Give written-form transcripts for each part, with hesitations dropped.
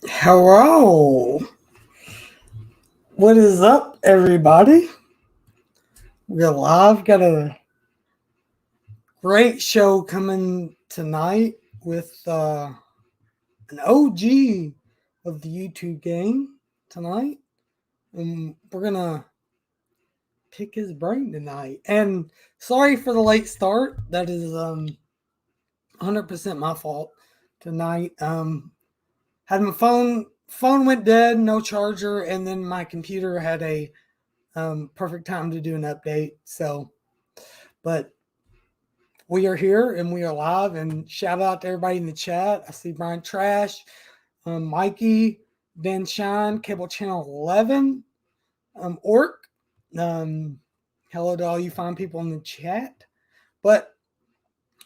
Hello. What is up, everybody? We're live. Got a great show coming tonight with an OG of the YouTube game tonight. And we're going to pick his brain tonight. And sorry for the late start. That is 100% my fault tonight. Had my phone went dead, no charger, and then my computer had a perfect time to do an update. So, but we are here and we are live. And shout out to everybody in the chat. I see Brian Trash, Mikey, Dan Shine, Cable Channel 11, Orc. Hello to all you fine people in the chat. But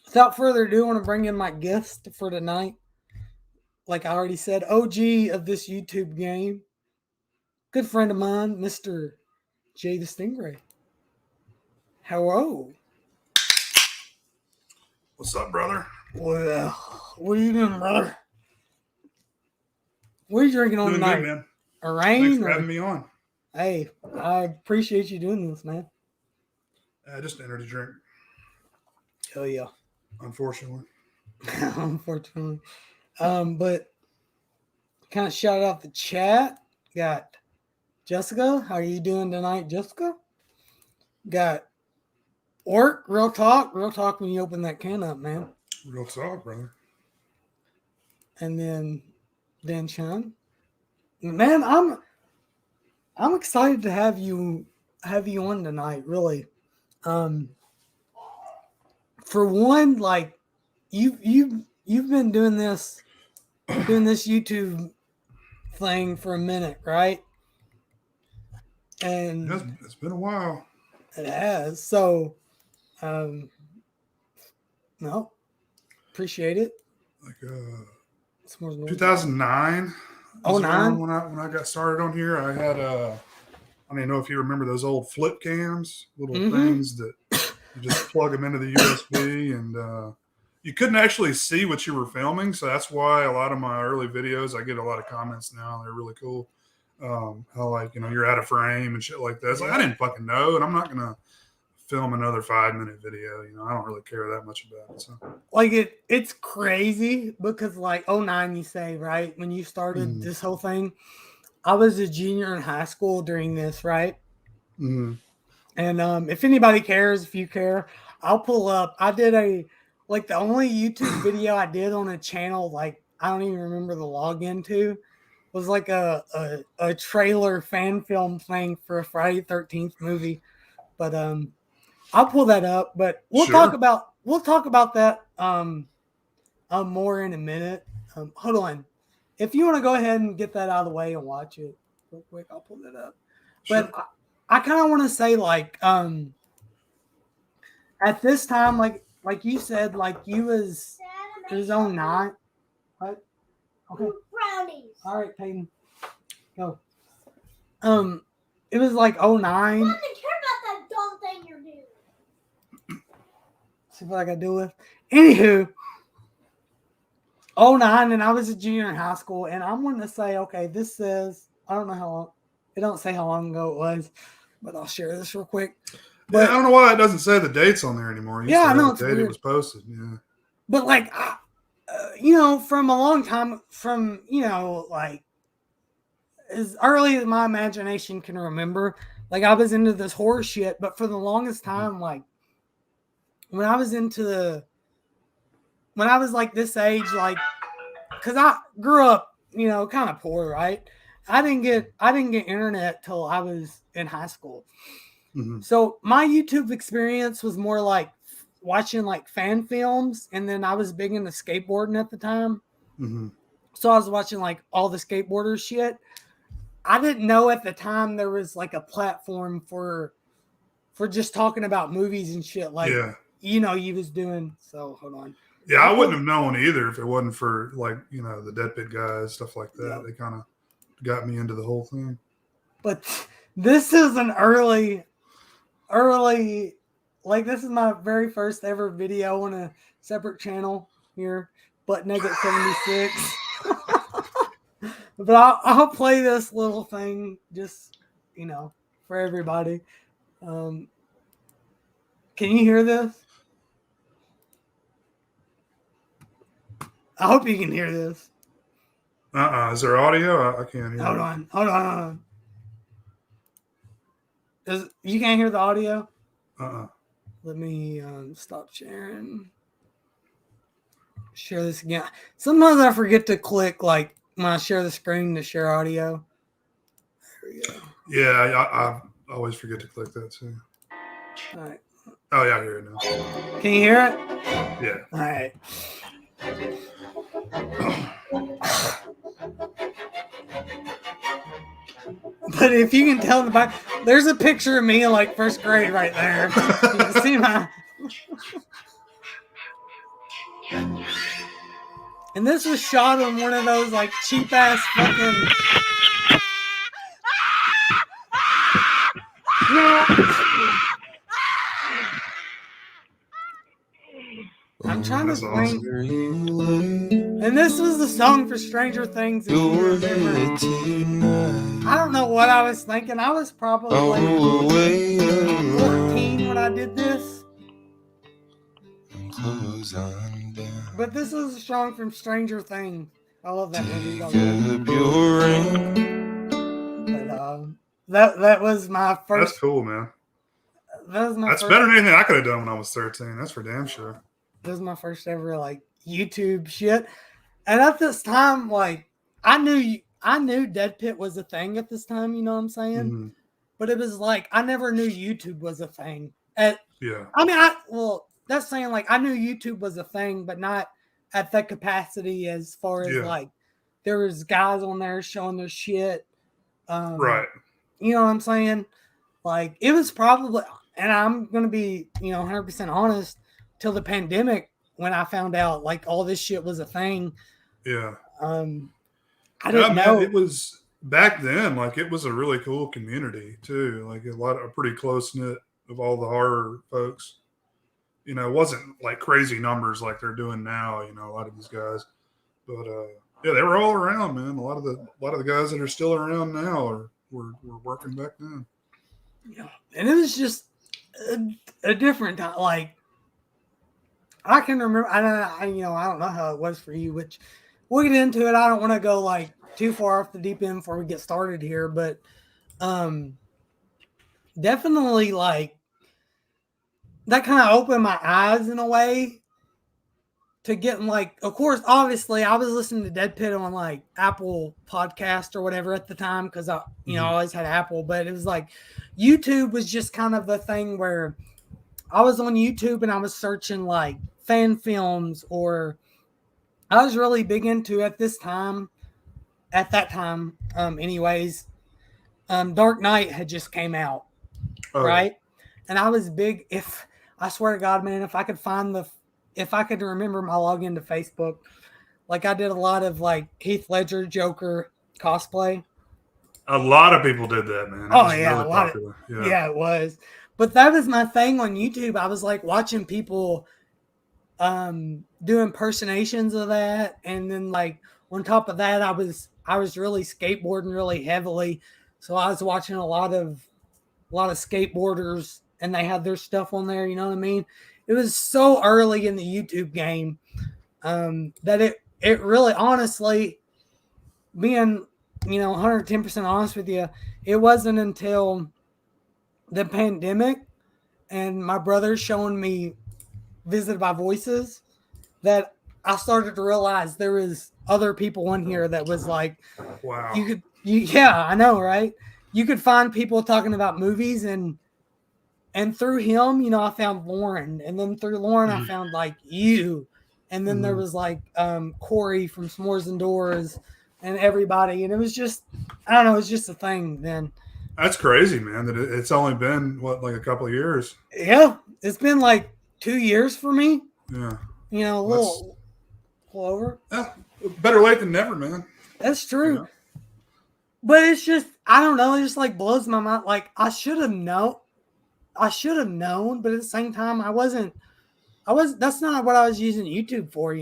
without further ado, I want to bring in my guest for tonight. Like I already said, OG of this YouTube game. Good friend of mine, Mr. Jay the Stingray. Hello. What's up, brother? Well, what are you doing, brother? What are you drinking on Doing tonight? good, man. A rain? Thanks for having me on. Hey, I appreciate you doing this, man. Just an energy drink, Hell yeah. unfortunately. Unfortunately. But kind of shout out the chat. Got Jessica. How are you doing tonight, Jessica? Got Orc. Real talk when you open that can up, man. Real talk, brother. And then Dan Chan. Man, I'm excited to have you on tonight, really. For one, like you've been doing this YouTube thing for a minute, right? And It's been a while. it has. So no, appreciate it. Like It's more 2009. Oh, nine? When I got started on here, I had I don't even know if you remember those old flip cams, little things that you just plug them into the USB, and you couldn't actually see what you were filming. So that's why a lot of my early videos, I get a lot of comments now. They're really cool. How like you're out of frame and shit like that. It's like I didn't fucking know, and I'm not gonna film another 5-minute video. I don't really care that much about it. So like it's crazy because like 09 you say, right? When you started this whole thing, I was a junior in high school during this, right? And if anybody cares, if you care, I'll pull up. I did the only YouTube video I did on a channel, like I don't even remember the login to, was like a trailer fan film thing for a Friday the 13th movie. But I'll pull that up. But we'll talk about that more in a minute. Hold on. If you want to go ahead and get that out of the way and watch it real quick, I'll pull that up. But I kind of want to say, like, at this time, like you said, like you was it was 09. What? Okay. Brownies. All right, Peyton. Go. It was like 09. I don't care about that dumb thing you're doing. See what I got to do with. Anywho, 09, and I was a junior in high school, and I'm going to say, okay, this says, I don't know how long, it don't say how long ago it was, but I'll share this real quick. But I don't know why it doesn't say the dates on there anymore. Yeah, I know, the date it was posted. Yeah. But like, from a long time, from, like as early as my imagination can remember, like I was into this horror shit, but for the longest time, like when I was like this age, like, cause I grew up, kind of poor, right? I didn't get internet till I was in high school. So my YouTube experience was more like watching like fan films, and then I was big into skateboarding at the time. So I was watching like all the skateboarders shit. I didn't know at the time there was like a platform for just talking about movies and shit like you was doing. So hold on. Yeah, I wouldn't have known either if it wasn't for like the Dead Pit guys, stuff like that. Yep. They kind of got me into the whole thing. But this is an early, like this is my very first ever video on a separate channel here, Butt Nugget 76. But I'll play this little thing just, for everybody. Can you hear this? I hope you can hear this. Is there audio? I can't hear. Hold on. You can't hear the audio? Let me stop sharing. Share this again. Sometimes I forget to click like when I share the screen to share audio. There we go. Yeah, I always forget to click that too. All right. Oh yeah, I hear it now. Can you hear it? Yeah. All right. But if you can tell in the back, there's a picture of me in like first grade right there. You can see my. And this was shot on one of those like cheap ass fucking. I'm trying to think. Awesome. And this was the song for Stranger Things. If you remember. I don't know what I was thinking. I was probably like 14 when I did this. But this is a song from Stranger Things. I love that movie. But that was my first. That's cool, man. That's better than anything I could have done when I was 13. That's for damn sure. This was my first ever like YouTube shit. And at this time, like I knew Dead Pit was a thing at this time, you know what I'm saying? Mm-hmm. But it was like I never knew YouTube was a thing. Yeah. I mean, that's saying like I knew YouTube was a thing, but not at that capacity as far as like there was guys on there showing their shit. Right. You know what I'm saying? Like it was probably, and I'm gonna be 100% honest, till the pandemic when I found out like all this shit was a thing. Yeah. I didn't know it was back then. Like it was a really cool community too. Like a pretty close knit of all the horror folks. It wasn't like crazy numbers like they're doing now. A lot of these guys, but they were all around, man. A lot of the guys that are still around now were working back then. Yeah, and it was just a different time. Like I can remember. I don't know how it was for you, which we'll get into it. I don't want to go like too far off the deep end before we get started here, but definitely like that kind of opened my eyes in a way to getting like, of course, obviously I was listening to Dead Pit on like Apple Podcast or whatever at the time because I always had Apple, but it was like YouTube was just kind of the thing where I was on YouTube and I was searching like fan films, or I was really big into at that time, Dark Knight had just came out, right? And I was big. I swear to God, man, if I could remember my login to Facebook, like I did a lot of like Heath Ledger Joker cosplay. A lot of people did that, man. Really popular. Yeah, it was. But that was my thing on YouTube. I was like watching people do impersonations of that, and then like on top of that, I was really skateboarding really heavily, so I was watching a lot of skateboarders, and they had their stuff on there. You know what I mean? It was so early in the YouTube game that it really, honestly, being 110% honest with you, it wasn't until the pandemic and my brother showing me Visited by Voices that I started to realize there was other people in here that was like, wow, I know, right? You could find people talking about movies, and through him, I found Lauren, and then through Lauren, I found like you, and then there was like Corey from S'mores and Doors, and everybody, and it was just, I don't know, it was just a thing then. That's crazy, man. That it's only been like a couple of years. Yeah, it's been like 2 years for me. Yeah. A little over. Yeah, better late than never, man. That's true. But it's just, I don't know, it just like blows my mind. Like I should have known, but at the same time, that's not what I was using YouTube for,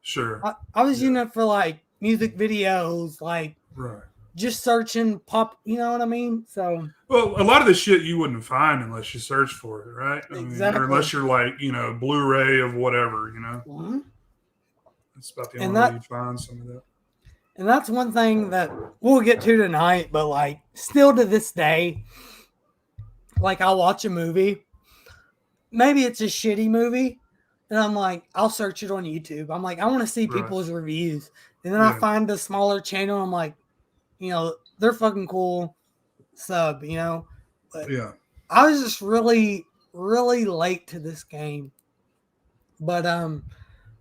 Sure. I was using it for like music videos, like Right. Just searching pop, you know what I mean? So, well, a lot of the shit you wouldn't find unless you search for it, right? exactly. Or unless you're like, Blu-ray of whatever, Mm-hmm. That's about the And only way you'd find some of that. And that's one thing that we'll get to tonight, but like still to this day, like I'll watch a movie. Maybe it's a shitty movie. And I'm like, I'll search it on YouTube. I'm like, I want to see people's reviews. And then I find a smaller channel. I'm like, they're fucking cool. Sub, But I was just really, really late to this game. But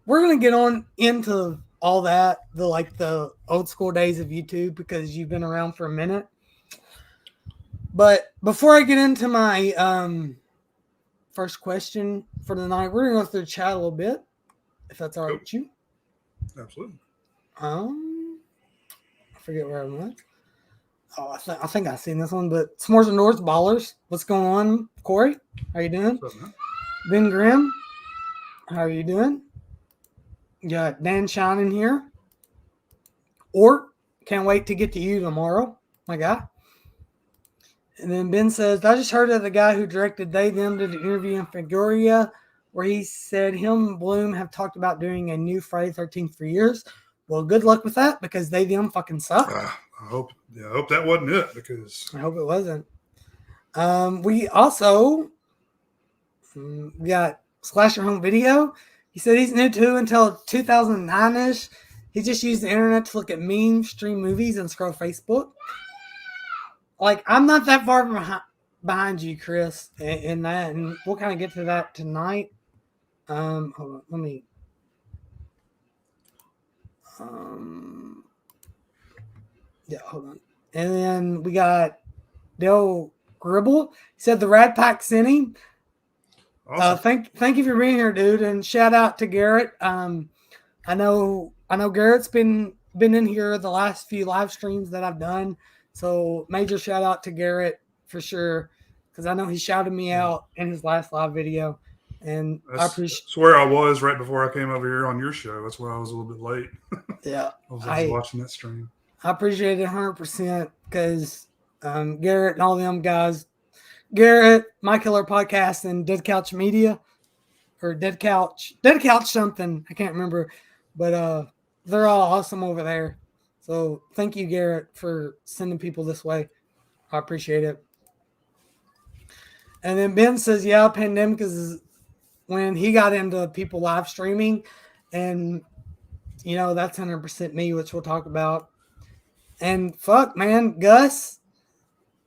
we're gonna get on into all that, the old school days of YouTube, because you've been around for a minute. But before I get into my first question for the night, we're gonna go through the chat a little bit, if that's all right with you. Absolutely. I forget where I went. Oh, I think I've seen this one, but S'mores and North Ballers. What's going on, Corey? How you doing? What's up, man? Ben Grimm, how are you doing? You got Dan Shining here. Or can't wait to get to you tomorrow, my guy. And then Ben says, I just heard of the guy who directed They Them did an interview in Figueroa where he said him and Bloom have talked about doing a new Friday 13th for years. Well, good luck with that, because They Them fucking suck. I hope that wasn't it, because I hope it wasn't. We also got Slasher Home Video. He said he's new to until 2009-ish. He just used the internet to look at memes, stream movies, and scroll Facebook. Like, I'm not that far behind you, Chris, in that, and we'll kind of get to that tonight. Hold on, let me. Yeah, hold on. And then we got Dale Gribble. He said the Rad Pack sent him. Awesome. Thank you for being here, dude, and shout out to Garrett. I know Garrett's been in here the last few live streams that I've done, so major shout out to Garrett for sure, because I know he shouted me out in his last live video, and I appreciate. That's where I was right before I came over here on your show. That's where I was a little bit late. Yeah, I was watching that stream. I appreciate it 100%, because Garrett and all them guys. Garrett, My Killer Podcast, and Dead Couch Media, or Dead Couch something. I can't remember, but they're all awesome over there. So thank you, Garrett, for sending people this way. I appreciate it. And then Ben says, yeah, pandemic is when he got into people live streaming, and that's 100% me, which we'll talk about. And fuck, man, Gus,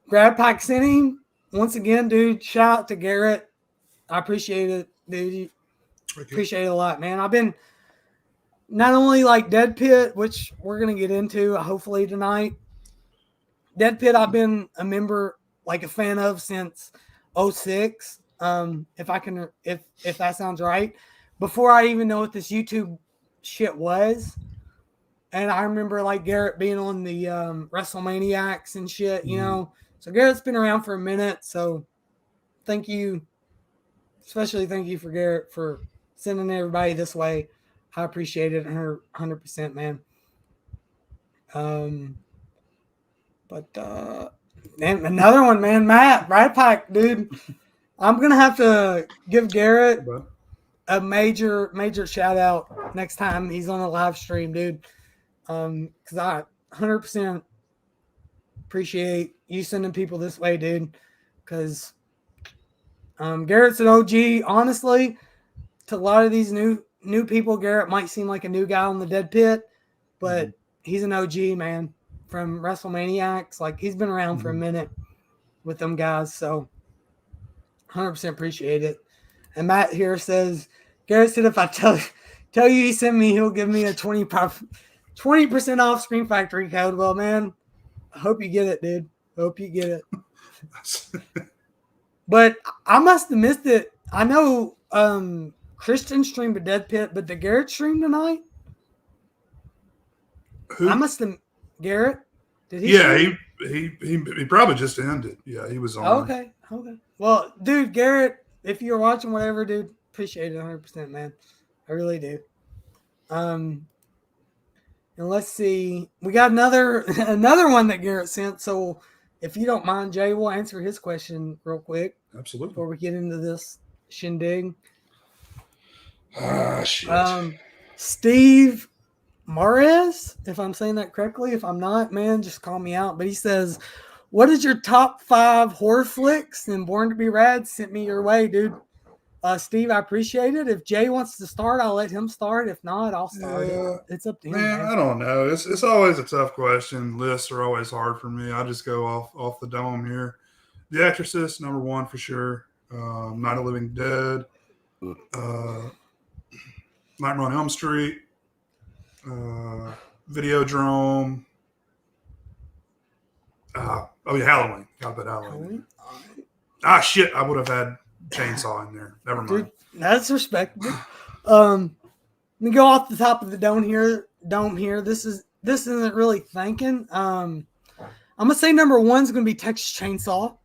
Grad Pack sent him. Once again, dude, shout out to Garrett. I appreciate it, dude. Appreciate it a lot, man. I've been not only like Dead Pit, which we're going to get into hopefully tonight. Dead Pit, I've been a member, like a fan of since 2006. If that sounds right. Before I even know what this YouTube shit was. And I remember like Garrett being on the WrestleManiacs and shit, So Garrett's been around for a minute, so thank you. Especially thank you for Garrett for sending everybody this way. I appreciate it 100%, man. And another one, man, Matt, Rad Pack, dude. I'm going to have to give Garrett a major shout out next time he's on a live stream, dude. Because I 100% appreciate you sending people this way, dude, because Garrett's an OG. Honestly, to a lot of these new people, Garrett might seem like a new guy on the Dead Pit, but he's an OG, man, from WrestleManiacs. Like, he's been around for a minute with them guys, so 100% appreciate it. And Matt here says, Garrett said if I tell you he sent me, he'll give me a 20% off Screen Factory code. Well, man, I hope you get it, dude. Hope you get it. But I must have missed it. I know Christian streamed a Dead Pit, but did Garrett stream tonight? Who? I must have. Garrett? Did he? Yeah, he probably just ended. Yeah, he was on. Okay. Well, dude, Garrett, if you're watching whatever, dude, appreciate it 100%, man. I really do. And let's see, we got another one that Garrett sent. So if you don't mind, Jay, we'll answer his question real quick. Absolutely. Before we get into this shindig. Shit. Steve Mares, if I'm saying that correctly. If I'm not, man, just call me out. But he says, what is your top 5 horror flicks? And Born to be Rad sent me your way, dude. Steve, I appreciate it. If Jay wants to start, I'll let him start. If not, I'll start. It's up to him. Man, I don't know. It's always a tough question. Lists are always hard for me. I just go off the dome here. The Exorcist, number 1 for sure. Night of the Living Dead. Nightmare on Elm Street. Videodrome. Halloween. Got that Halloween. Shit. I would have had Chainsaw in there. Never mind. Dude, that's respectable. Let me go off the top of the dome here. This isn't really thinking. I'm gonna say number 1 is gonna be Texas Chainsaw.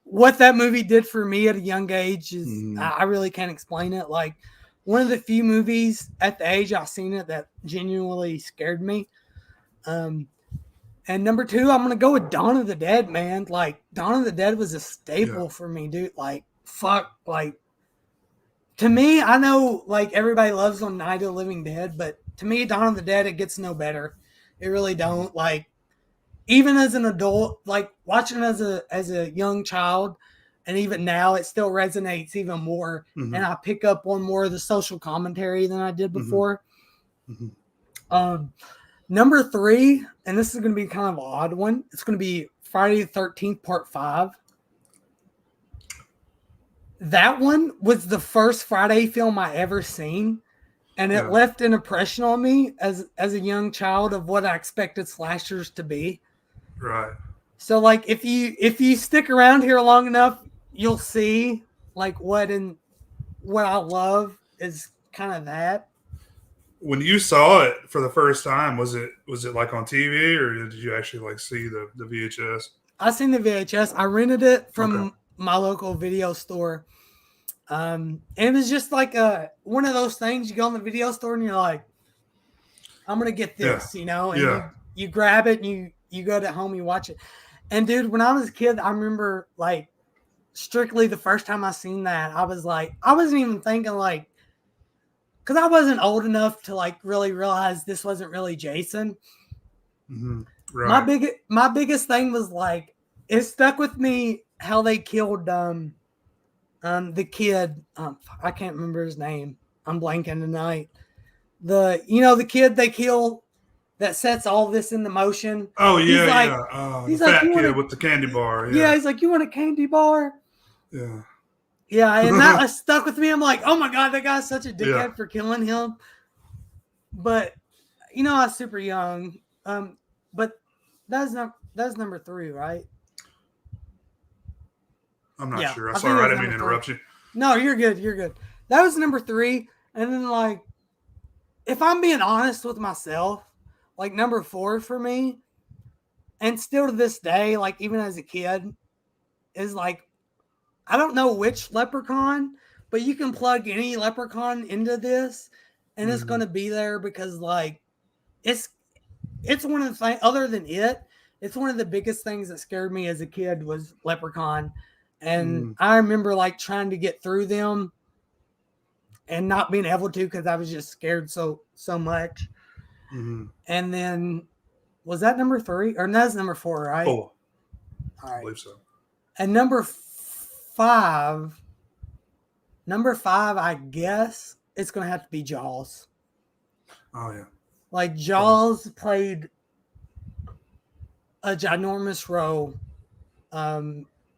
What that movie did for me at a young age is I really can't explain it. Like, one of the few movies at the age I've seen it that genuinely scared me. And number 2, I'm going to go with Dawn of the Dead, man. Like, Dawn of the Dead was a staple for me, dude. Like, fuck. Like, to me, I know, like, everybody loves on Night of the Living Dead, but to me, Dawn of the Dead, it gets no better. It really don't. Like, even as an adult, like, watching it as a young child, and even now, it still resonates even more. Mm-hmm. And I pick up on more of the social commentary than I did before. Mm-hmm. Number 3, and this is going to be kind of an odd one. It's going to be Friday the 13th, Part 5. That one was the first Friday film I ever seen, and it left an impression on me as a young child of what I expected slashers to be. Right. So, like, if you stick around here long enough, you'll see like what I love is kind of that. When you saw it for the first time, was it like on TV, or did you actually like see the VHS? I seen the VHS. I rented it from my local video store. And it was just like one of those things you go in the video store and you're like, I'm gonna get this, you know, and you grab it and you go to home, you watch it. And dude, when I was a kid, I remember like strictly the first time I seen that, I was like, I wasn't even thinking like, because I wasn't old enough to like really realize this wasn't really Jason. Mm-hmm. Right. My biggest thing was like, it stuck with me how they killed the kid. I can't remember his name. I'm blanking tonight. The kid they kill that sets all this into motion. Oh yeah, he's the fat kid with the candy bar. Yeah, he's like, you want a candy bar? Yeah. Yeah, and that stuck with me. I'm like, oh my God, that guy's such a dickhead for killing him. But I was super young. But that's number 3, right? I'm not sure. I'm sorry, I didn't mean to interrupt you. No, you're good. You're good. That was number 3. And then like, if I'm being honest with myself, like number 4 for me, and still to this day, like even as a kid, is like, I don't know which leprechaun, but you can plug any leprechaun into this and it's going to be there because like it's one of the things, other than it's one of the biggest things that scared me as a kid was Leprechaun. And I remember like trying to get through them and not being able to because I was just scared so much. Mm-hmm. And then was that number 3 or that's number 4, right? 4. All right. I believe so. And number 5, I guess it's going to have to be Jaws. Oh, yeah. Like, Jaws played a ginormous role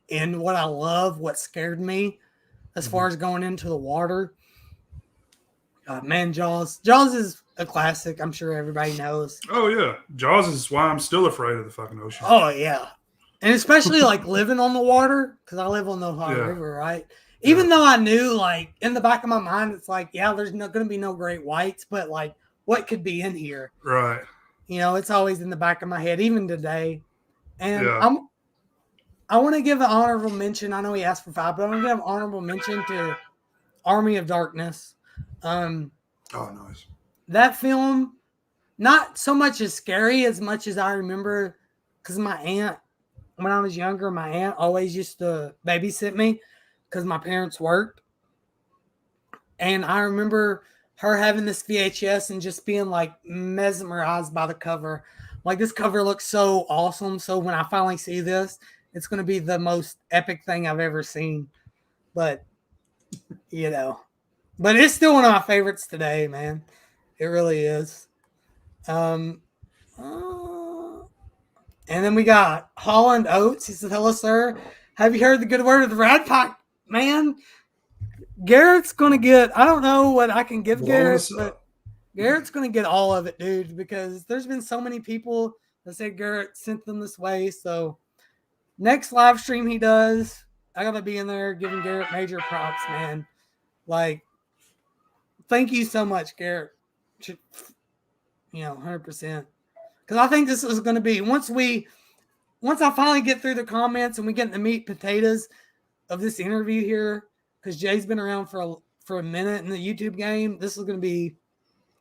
in what I love, what scared me as far as going into the water. Man, Jaws is a classic. I'm sure everybody knows. Oh, yeah. Jaws is why I'm still afraid of the fucking ocean. Oh, yeah. And especially like living on the water, because I live on the Ohio River, right? Even though I knew, like, in the back of my mind, it's like, there's not going to be no great whites, but like, what could be in here? Right. It's always in the back of my head, even today. And I want to give an honorable mention. I know he asked for 5, but I'm going to give an honorable mention to Army of Darkness. Oh, nice. That film not so much as scary as much as I remember, because my aunt, when I was younger, my aunt always used to babysit me because my parents worked. And I remember her having this VHS and just being like mesmerized by the cover. Like, this cover looks so awesome. So when I finally see this, it's going to be the most epic thing I've ever seen. But, you know, but it's still one of my favorites today, man. It really is. And then we got Holland Oates. He said, "Hello, sir. Have you heard the good word of the Rat Pack, man?" Garrett's going to get, I don't know what I can give Garrett, but Garrett's going to get all of it, dude, because there's been so many people that said Garrett sent them this way. So next live stream he does, I got to be in there giving Garrett major props, man. Like, thank you so much, Garrett. 100%. Because I think this is going to be, once I finally get through the comments and we get the meat potatoes of this interview here, because Jay's been around for a minute in the YouTube game, I think this is going to be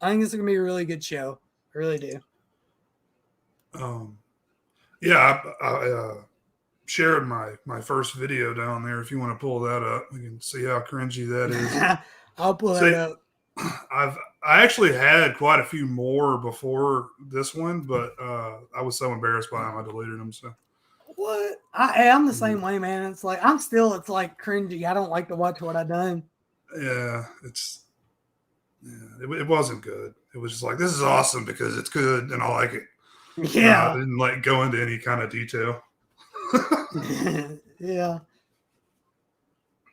a really good show. I really do. Yeah, I shared my first video down there. If you want to pull that up, we can see how cringy that is. I'll pull that up. I actually had quite a few more before this one, but I was so embarrassed by them, I deleted them. So what? I'm the same way, man. It's like it's like cringy. I don't like to watch what I've done. Yeah, it wasn't good. It was just like, this is awesome because it's good and I like it. Yeah, I didn't like go into any kind of detail. Yeah.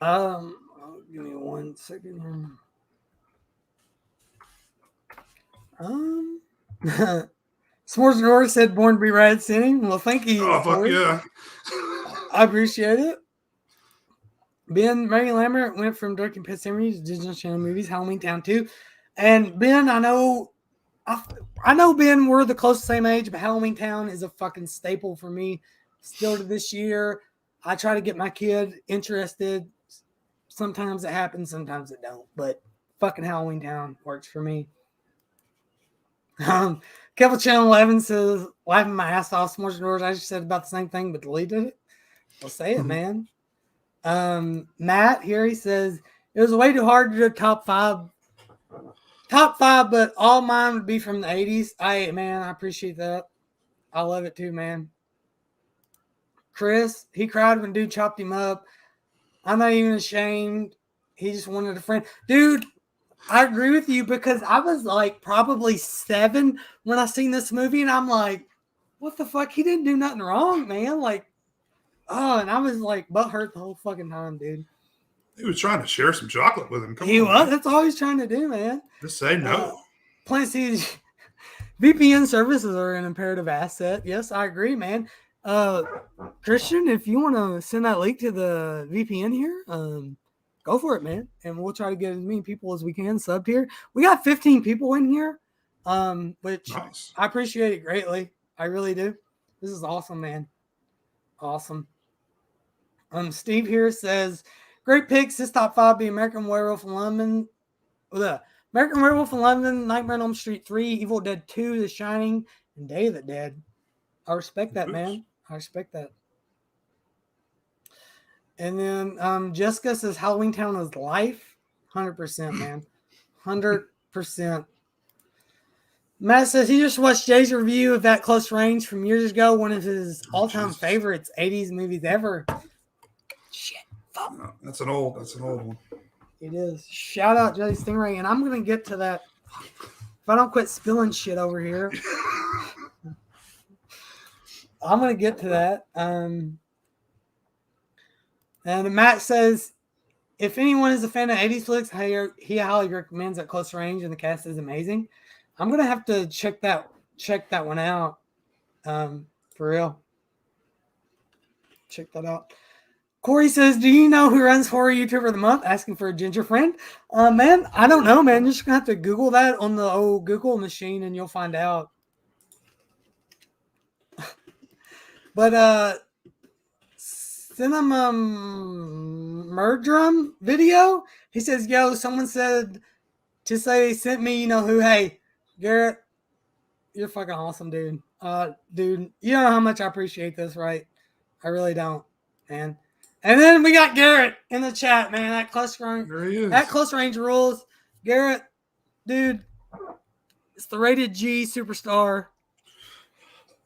Give me 1 second here. S'mores Nora said "Born to Be Rad" singing. Well, thank you. Oh, fuck yeah. I appreciate it. Ben, Mary Lambert went from directing Pet Sematary to Digital Channel movies, Halloween Town 2. And Ben, I know Ben, we're the close to the same age, but Halloween Town is a fucking staple for me still to this year. I try to get my kid interested. Sometimes it happens, sometimes it don't. But fucking Halloween Town works for me. Kevin Channel 11 says, "Laughing my ass off, S'mores Doors. I just said about the same thing, but deleted it." Well, say it, man. Matt here, he says, "It was way too hard to do top five, but all mine would be from the 80s. I appreciate that. I love it too, man." Chris, he cried when dude chopped him up. I'm not even ashamed. He just wanted a friend. Dude, I agree with you, because I was like probably 7 when I seen this movie, and I'm like, what the fuck? He didn't do nothing wrong, man. Like, and I was like butthurt the whole fucking time, dude. He was trying to share some chocolate with him. He was. That's all he's trying to do, man. Just say no. Plant Seeds. VPN services are an imperative asset. Yes, I agree, man. Christian, if you want to send that link to the VPN here, go for it, man. And we'll try to get as many people as we can subbed here. We got 15 people in here, which nice. I appreciate it greatly. I really do. This is awesome, man. Awesome. Steve here says, "Great picks. This top 5 be American Werewolf in London. American Werewolf in London, Nightmare on Elm Street 3, Evil Dead 2, The Shining, and Day of the Dead." I respect that, man. I respect that. And then Jessica says Halloween Town is life. 100%, man. 100%. Matt says he just watched Jay's review of That Close Range from years ago. One of his all-time favorites, 80s movies ever. Shit. Fuck. No, that's an old one. It is. Shout out Jay Stingray. And I'm going to get to that. If I don't quit spilling shit over here. I'm going to get to that. And Matt says, if anyone is a fan of 80s flicks, he highly recommends At Close Range, and the cast is amazing. I'm going to have to check that one out. For real. Check that out. Corey says, "Do you know who runs Horror YouTuber of the Month?" Asking for a ginger friend. Man, I don't know, man. You're just going to have to Google that on the old Google machine, and you'll find out. But Cinema Murdrum video, he says, "Yo, someone said to say they sent me, you know who. Hey, Garrett, You're fucking awesome, dude. Dude, you don't know how much I appreciate this, right? I really don't, man. And then we got Garrett in the chat, man. That close range rules. Garrett, dude, it's the rated G superstar.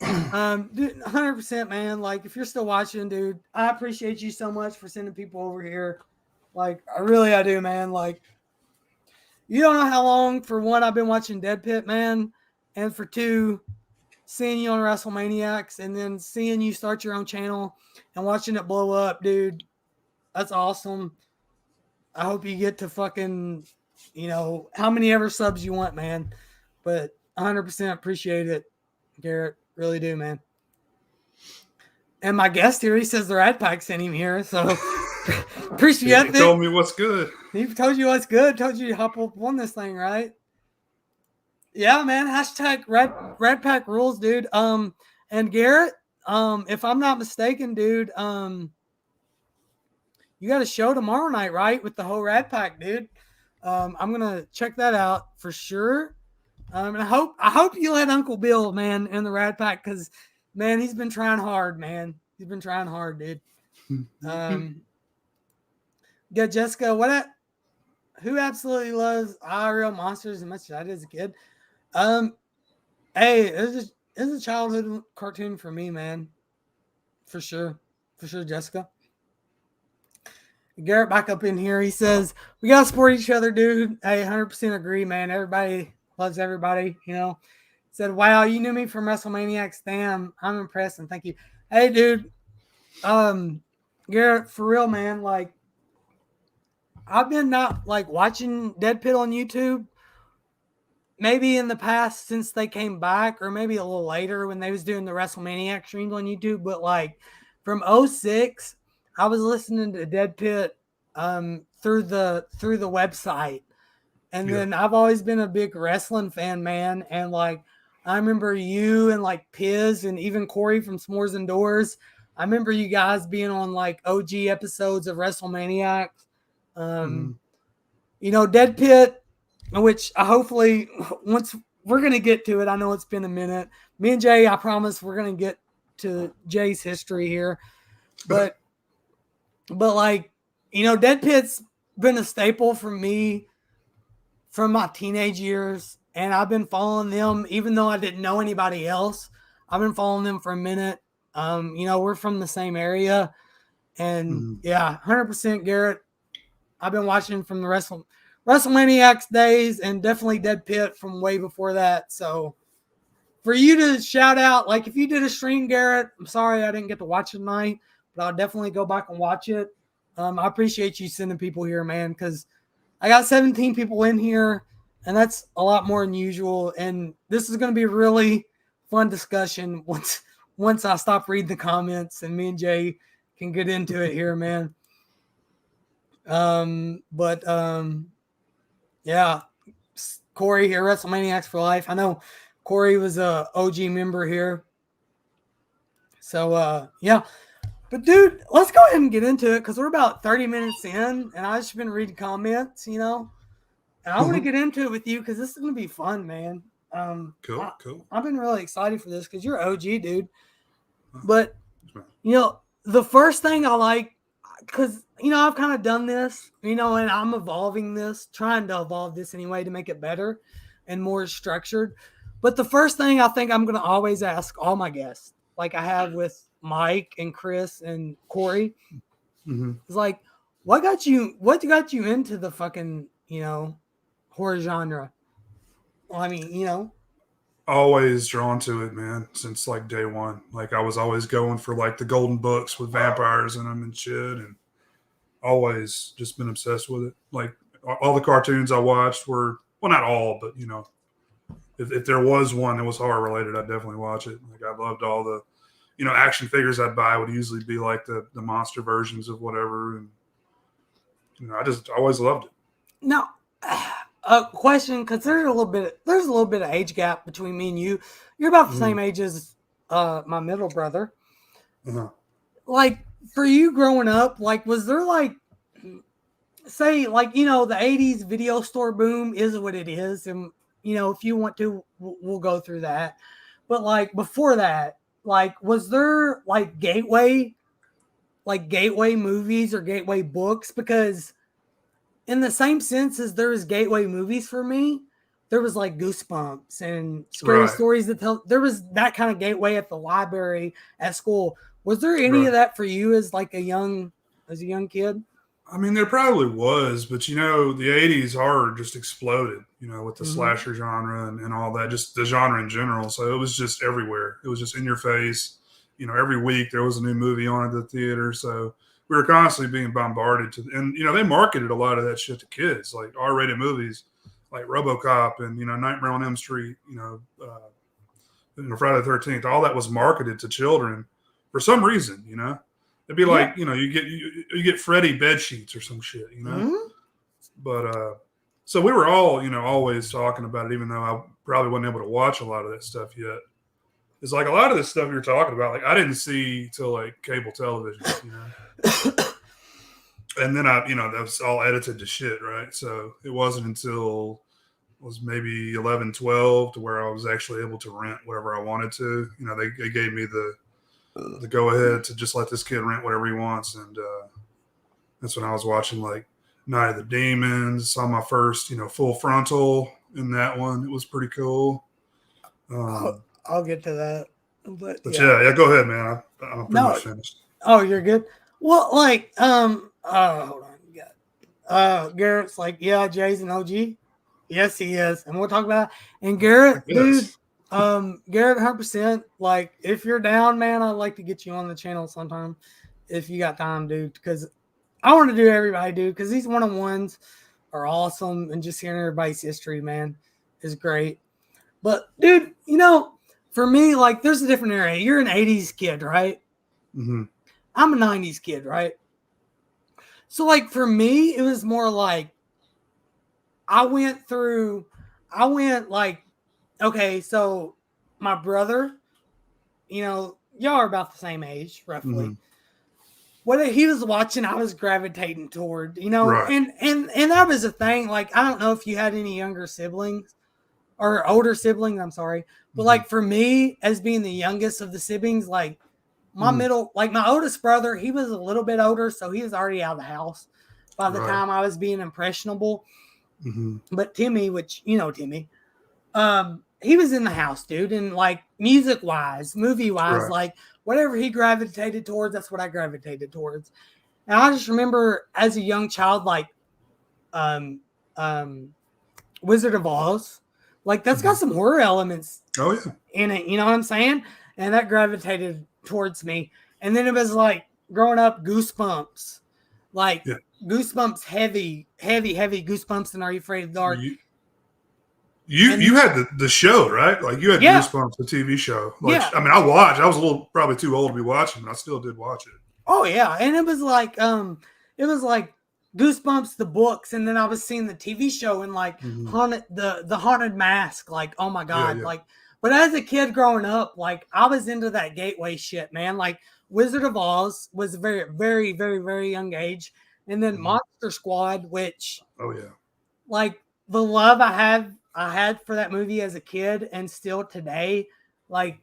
Dude, 100%, man. Like, if you're still watching, dude, I appreciate you so much for sending people over here. Like, I do, man. Like, you don't know how long, for one, I've been watching Dead Pit, man, and for two, seeing you on WrestleManiacs, and then seeing you start your own channel and watching it blow up, dude. That's awesome. I hope you get to fucking, how many ever subs you want, man. But 100% appreciate it, Garrett. Really do, man. And my guest here, he says the Rat Pack sent him here, so appreciate it. He told me what's good. He told you what's good. Told you to hop up on this thing, right? Yeah, man. Hashtag Rat Pack rules, dude. And Garrett, if I'm not mistaken, dude, you got a show tomorrow night, right? With the whole Rat Pack, dude. I'm gonna check that out for sure. And I hope you let Uncle Bill, man, in the Rat Pack, because, man, he's been trying hard, man. He's been trying hard, dude. Yeah, Jessica, who absolutely loves IRL monsters as much as I did as a kid? Hey, it's a childhood cartoon for me, man. For sure, Jessica. Garrett back up in here. He says we gotta support each other, dude. Hey, 100% agree, man. Everybody loves everybody, Said, wow, you knew me from WrestleManiacs. Damn, I'm impressed and thank you. Hey, dude. Garrett, for real, man. Like, I've been not like watching Dead Pit on YouTube. Maybe in the past since they came back, or maybe a little later when they was doing the WrestleManiac streams on YouTube. But like from 06, I was listening to Dead Pit through the website. And then I've always been a big wrestling fan, man. And like, I remember you and like Piz and even Corey from S'mores Indoors. I remember you guys being on like OG episodes of WrestleManiacs. Dead Pit, which hopefully once we're going to get to it. I know it's been a minute. Me and Jay, I promise we're going to get to Jay's history here. But like, Dead Pit's been a staple for me from my teenage years, and I've been following them even though I didn't know anybody else. I've been following them for a minute. We're from the same area, and 100% Garrett. I've been watching from the WrestleManiacs days, and definitely Dead Pit from way before that. So for you to shout out, like if you did a stream, Garrett, I'm sorry I didn't get to watch it tonight, but I'll definitely go back and watch it. I appreciate you sending people here, man, because I got 17 people in here, and that's a lot more than usual. And this is going to be a really fun discussion once I stop reading the comments and me and Jay can get into it here, man. Yeah, Corey here, WrestleManiacs for Life. I know Corey was a OG member here. So, yeah. But, dude, let's go ahead and get into it because we're about 30 minutes in, and I've just been reading comments, And I want to get into it with you because this is going to be fun, man. Cool. I've been really excited for this because you're OG, dude. But, the first thing I like, because, I've kind of done this, and I'm evolving this, trying to evolve this anyway to make it better and more structured. But the first thing I think I'm going to always ask all my guests, like I have with Mike and Chris and Corey, is like, what got you into the fucking, horror genre? Well, I mean, always drawn to it, man, since like day one. Like I was always going for like the golden books with vampires in them and shit, and always just been obsessed with it. Like all the cartoons I watched were, well, not all, but if there was one that was horror related, I'd definitely watch it. Like I loved all the action figures I'd buy would usually be like the monster versions of whatever. And, I just always loved it. Now, a question, because there's a little bit of age gap between me and you. You're about the same age as my middle brother. Like, for you growing up, like, was there like, say, like, the 80s video store boom is what it is. And if you want to, we'll go through that. But like before that, like was there like gateway movies or gateway books? Because in the same sense as there was gateway movies for me, there was like Goosebumps and Scary Stories that tell. There was that kind of gateway at the library at school. Was there any of that for you as like a young kid? I mean, there probably was, but the 80s horror just exploded, with the slasher genre and all that, just the genre in general. So it was just everywhere. It was just in your face. Every week there was a new movie on at the theater. So we were constantly being bombarded and they marketed a lot of that shit to kids, like R-rated movies, like RoboCop and Nightmare on Elm Street, Friday the 13th. All that was marketed to children for some reason. It'd be like you get Freddy bed sheets or some shit. But so we were all always talking about it, even though I probably wasn't able to watch a lot of that stuff yet. It's like a lot of this stuff you're talking about, like I didn't see till like cable television, and then that was all edited to shit, right? So it wasn't until it was maybe 11, 12 to where I was actually able to rent whatever I wanted to. They gave me the go ahead to just let this kid rent whatever he wants, and that's when I was watching like Night of the Demons. Saw my first full frontal in that one. It was pretty cool. I'll get to that, but yeah, go ahead, man. I'm pretty much finished. Oh, you're good. Well, like hold on, Garrett's like, yeah, Jay's an OG. Yes, he is, and we'll talk about it. And Garrett, dude. Garrett, 100%. Like, if you're down, man, I'd like to get you on the channel sometime if you got time, dude. Because I want to do everybody, dude. Because these one-on-ones are awesome, and just hearing everybody's history, man, is great. But, dude, for me, like, there's a different area. You're an 80s kid, right? Mm-hmm. I'm a 90s kid, right? So, like, for me, it was more like I went like, okay, so my brother, y'all are about the same age, roughly. Mm-hmm. What he was watching, I was gravitating toward, right. and that was a thing. Like, I don't know if you had any younger siblings or older siblings, I'm sorry. But like for me, as being the youngest of the siblings, like my oldest brother, he was a little bit older, so he was already out of the house by the time I was being impressionable. Mm-hmm. But Timmy, which Timmy, he was in the house, dude, and like music wise, movie wise, like whatever he gravitated towards, that's what I gravitated towards. And I just remember as a young child, like Wizard of Oz, like that's got some horror elements in it, you know what I'm saying? And that gravitated towards me. And then it was like growing up, Goosebumps, like Goosebumps, heavy Goosebumps, and Are You Afraid of the Dark? You had the show, right? Like you had Goosebumps, the TV show. Like, I mean, I watched. I was probably too old to be watching, but I still did watch it. Oh yeah, and it was like Goosebumps, the books, and then I was seeing the TV show and like haunted the haunted mask. Like, oh my god, like. But as a kid growing up, like I was into that gateway shit, man. Like Wizard of Oz was a very, very, very, very young age, and then Monster Squad, which like the love I had for that movie as a kid and still today, like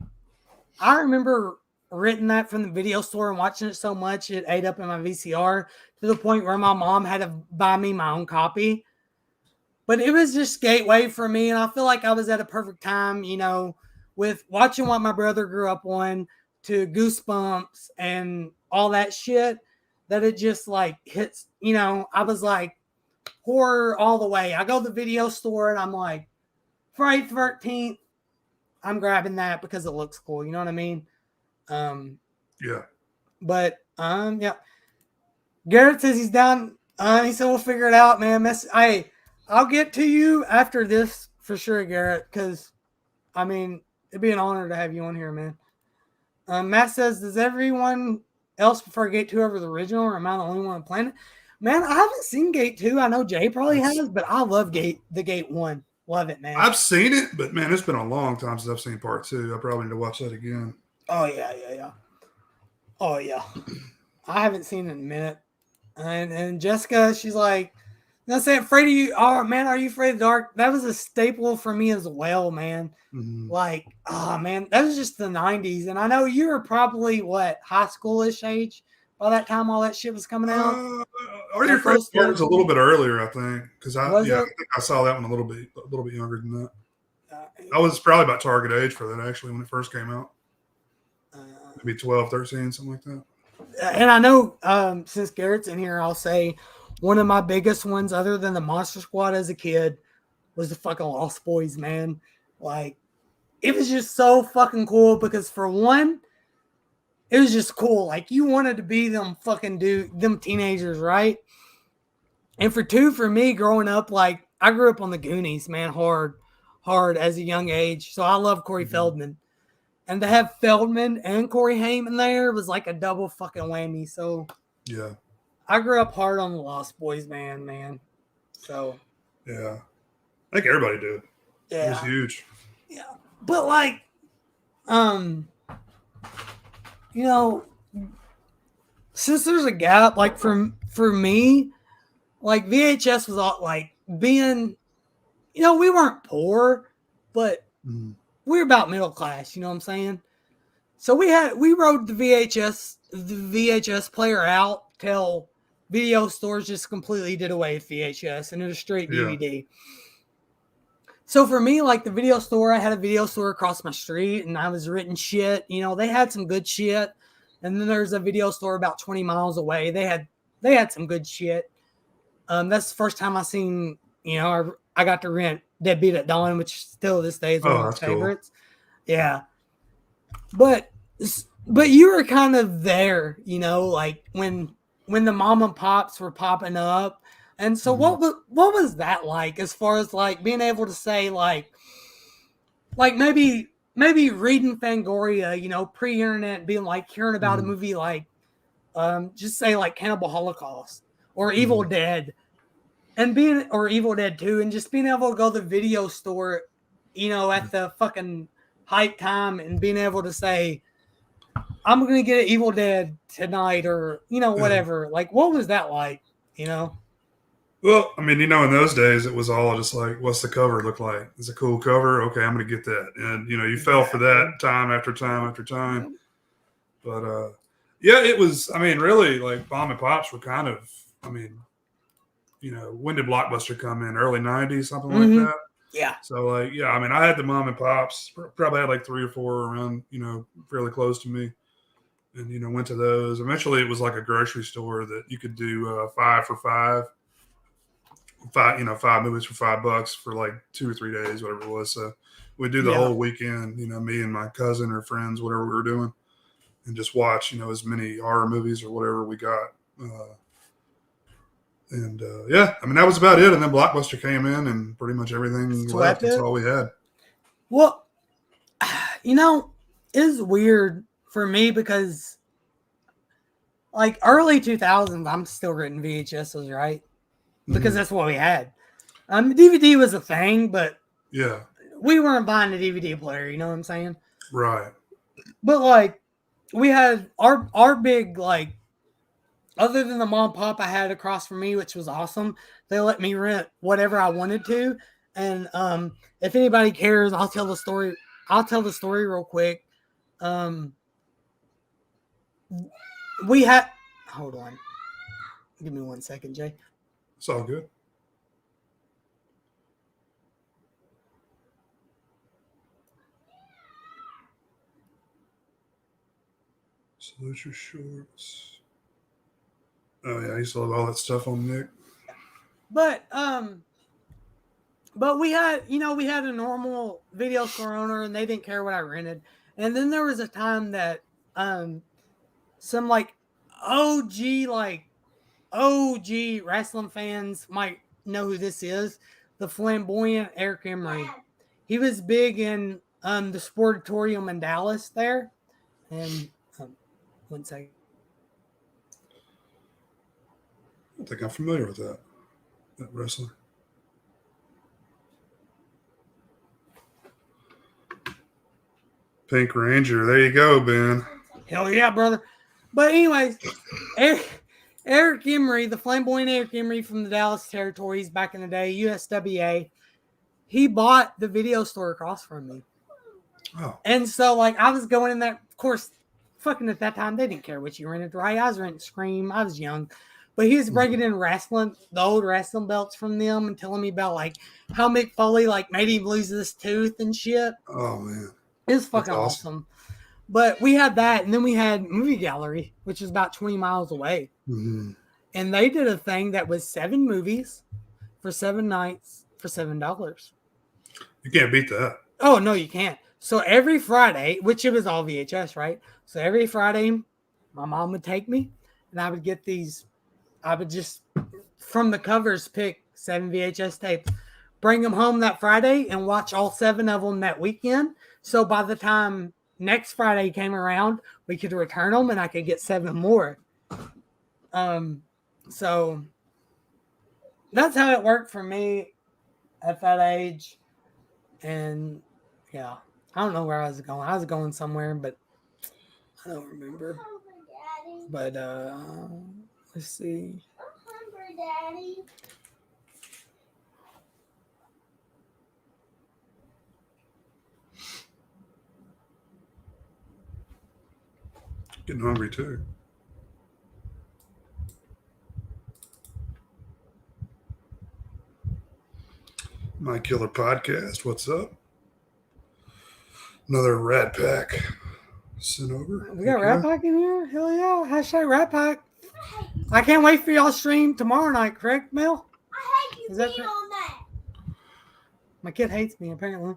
I remember renting that from the video store and watching it so much it ate up in my VCR to the point where my mom had to buy me my own copy. But it was just gateway for me, and I feel like I was at a perfect time, with watching what my brother grew up on to Goosebumps and all that shit, that it just like hits, I was like horror all the way. I go to the video store and I'm like, Friday the 13th, I'm grabbing that because it looks cool. You know what I mean? But, Garrett says he's down. He said, we'll figure it out, man. I'll get to you after this for sure, Garrett, because, I mean, it'd be an honor to have you on here, man. Matt says, does everyone else prefer Gate 2 over the original, or am I the only one on the planet? Man, I haven't seen Gate 2. I know Jay probably has, but I love the Gate 1. Love it, man. I've seen it, but, man, it's been a long time since I've seen part 2. I probably need to watch that again. Oh, yeah. Oh, yeah. I haven't seen it in a minute. And Jessica, she's like, I said, afraid of you. Oh man, are you afraid of the dark? That was a staple for me as well, man. Like, oh man, that was just the '90s, and I know you were probably what, high schoolish age by that time all that shit was coming out. Are You Afraid of the Dark was a little bit earlier, I think, because I think I saw that one a little bit younger than that. I was probably about target age for that actually when it first came out. Maybe 12, 13, something like that. And I know since Garrett's in here, I'll say one of my biggest ones, other than the Monster Squad as a kid, was the fucking Lost Boys, man. Like, it was just so fucking cool because for one, it was just cool. Like, you wanted to be them teenagers, right? And for two, for me, growing up, like, I grew up on the Goonies, man, hard as a young age. So I love Corey Feldman. And to have Feldman and Corey Haim in there was like a double fucking whammy. So yeah, I grew up hard on the Lost Boys, man. So yeah, I think everybody did. Yeah, it was huge. Yeah, but like, you know, since there's a gap, like for me, like VHS was all like being, you know, we weren't poor, but we were about middle class. You know what I'm saying? So we rode the VHS player out till video stores just completely did away with VHS and it was straight DVD. So for me, like the video store, I had a video store across my street and I was renting shit. You know, they had some good shit. And then there's a video store about 20 miles away. They had some good shit. That's the first time I seen, you know, I got to rent Deadbeat at Dawn, which still this day is one of my favorites. Cool. Yeah. But you were kind of there, you know, like when the mom and pops were popping up. And so what was that like as far as like being able to say like maybe reading Fangoria, you know, pre-internet, being like hearing about a movie like just say like Cannibal Holocaust or Evil Dead or Evil Dead 2 and just being able to go to the video store, you know, at the fucking hype time and being able to say, I'm going to get an Evil Dead tonight or, you know, whatever. Like, what was that like, you know? Well, I mean, you know, in those days, it was all just like, what's the cover look like? It's a cool cover. Okay, I'm going to get that. And, you know, you fell for that time after time after time. But, yeah, it was, I mean, really, like, Mom and Pops were kind of, I mean, you know, when did Blockbuster come in? Early 90s, something like that? Yeah. So, like, yeah, I mean, I had the Mom and Pops, probably had like 3 or 4 around, you know, fairly close to me. And, you know, went to those. Eventually, it was like a grocery store that you could do 5 for $5. 5 movies for $5 for like 2 or 3 days, whatever it was. So we'd do the whole weekend, you know, me and my cousin or friends, whatever we were doing, and just watch, you know, as many horror movies or whatever we got. Yeah, I mean, that was about it. And then Blockbuster came in and pretty much everything left. That's all we had. Well, you know, it's weird for me because like early 2000s, I'm still renting VHSs, right? Because that's what we had. DVD was a thing, but yeah, we weren't buying a DVD player. You know what I'm saying? Right. But like, we had our big like, other than the mom and pop I had across from me, which was awesome. They let me rent whatever I wanted to, and if anybody cares, I'll tell the story. I'll tell the story real quick. We had. Hold on. Give me 1 second, Jay. It's all good. Salute your shorts. Oh yeah, I used to love all that stuff on Nick. But we had, you know, we had a normal video store owner and they didn't care what I rented. And then there was a time that some like OG wrestling fans might know who this is. The flamboyant Eric Emery. He was big in the Sportatorium in Dallas there. And 1 second. I think I'm familiar with that wrestler. Pink Ranger. There you go, Ben. Hell yeah, brother. But anyways, Eric Emery, the flamboyant Eric Emery from the Dallas Territories back in the day, USWA, he bought the video store across from me. Oh. And so, like, I was going in there. Of course, fucking at that time, they didn't care what you rented, right? I was renting Scream. I was young. But he was bringing in the old wrestling belts from them and telling me about, like, how Mick Foley, like, made him lose his tooth and shit. Oh, man. It was fucking awesome. But we had that, and then we had Movie Gallery, which is about 20 miles away. Mm-hmm. And they did a thing that was 7 movies for 7 nights for $7. You can't beat that. Oh, no, you can't. So every Friday, which it was all VHS, right? So every Friday, my mom would take me, and I would get these. I would just, from the covers, pick 7 VHS tapes, bring them home that Friday, and watch all 7 of them that weekend. So by the time next Friday came around, we could return them, and I could get 7 more. So that's how it worked for me at that age. And yeah, I don't know where I was going. I was going somewhere, but I don't remember. But let's see. I'm hungry, Daddy. Getting hungry too. My Killer Podcast. What's up? Another Rat Pack sent over. We got Rat Pack in here? Hell yeah. Hashtag Rat Pack. I can't wait for y'all stream tomorrow night, correct, Mel? I hate you Is that being on that. My kid hates me, apparently.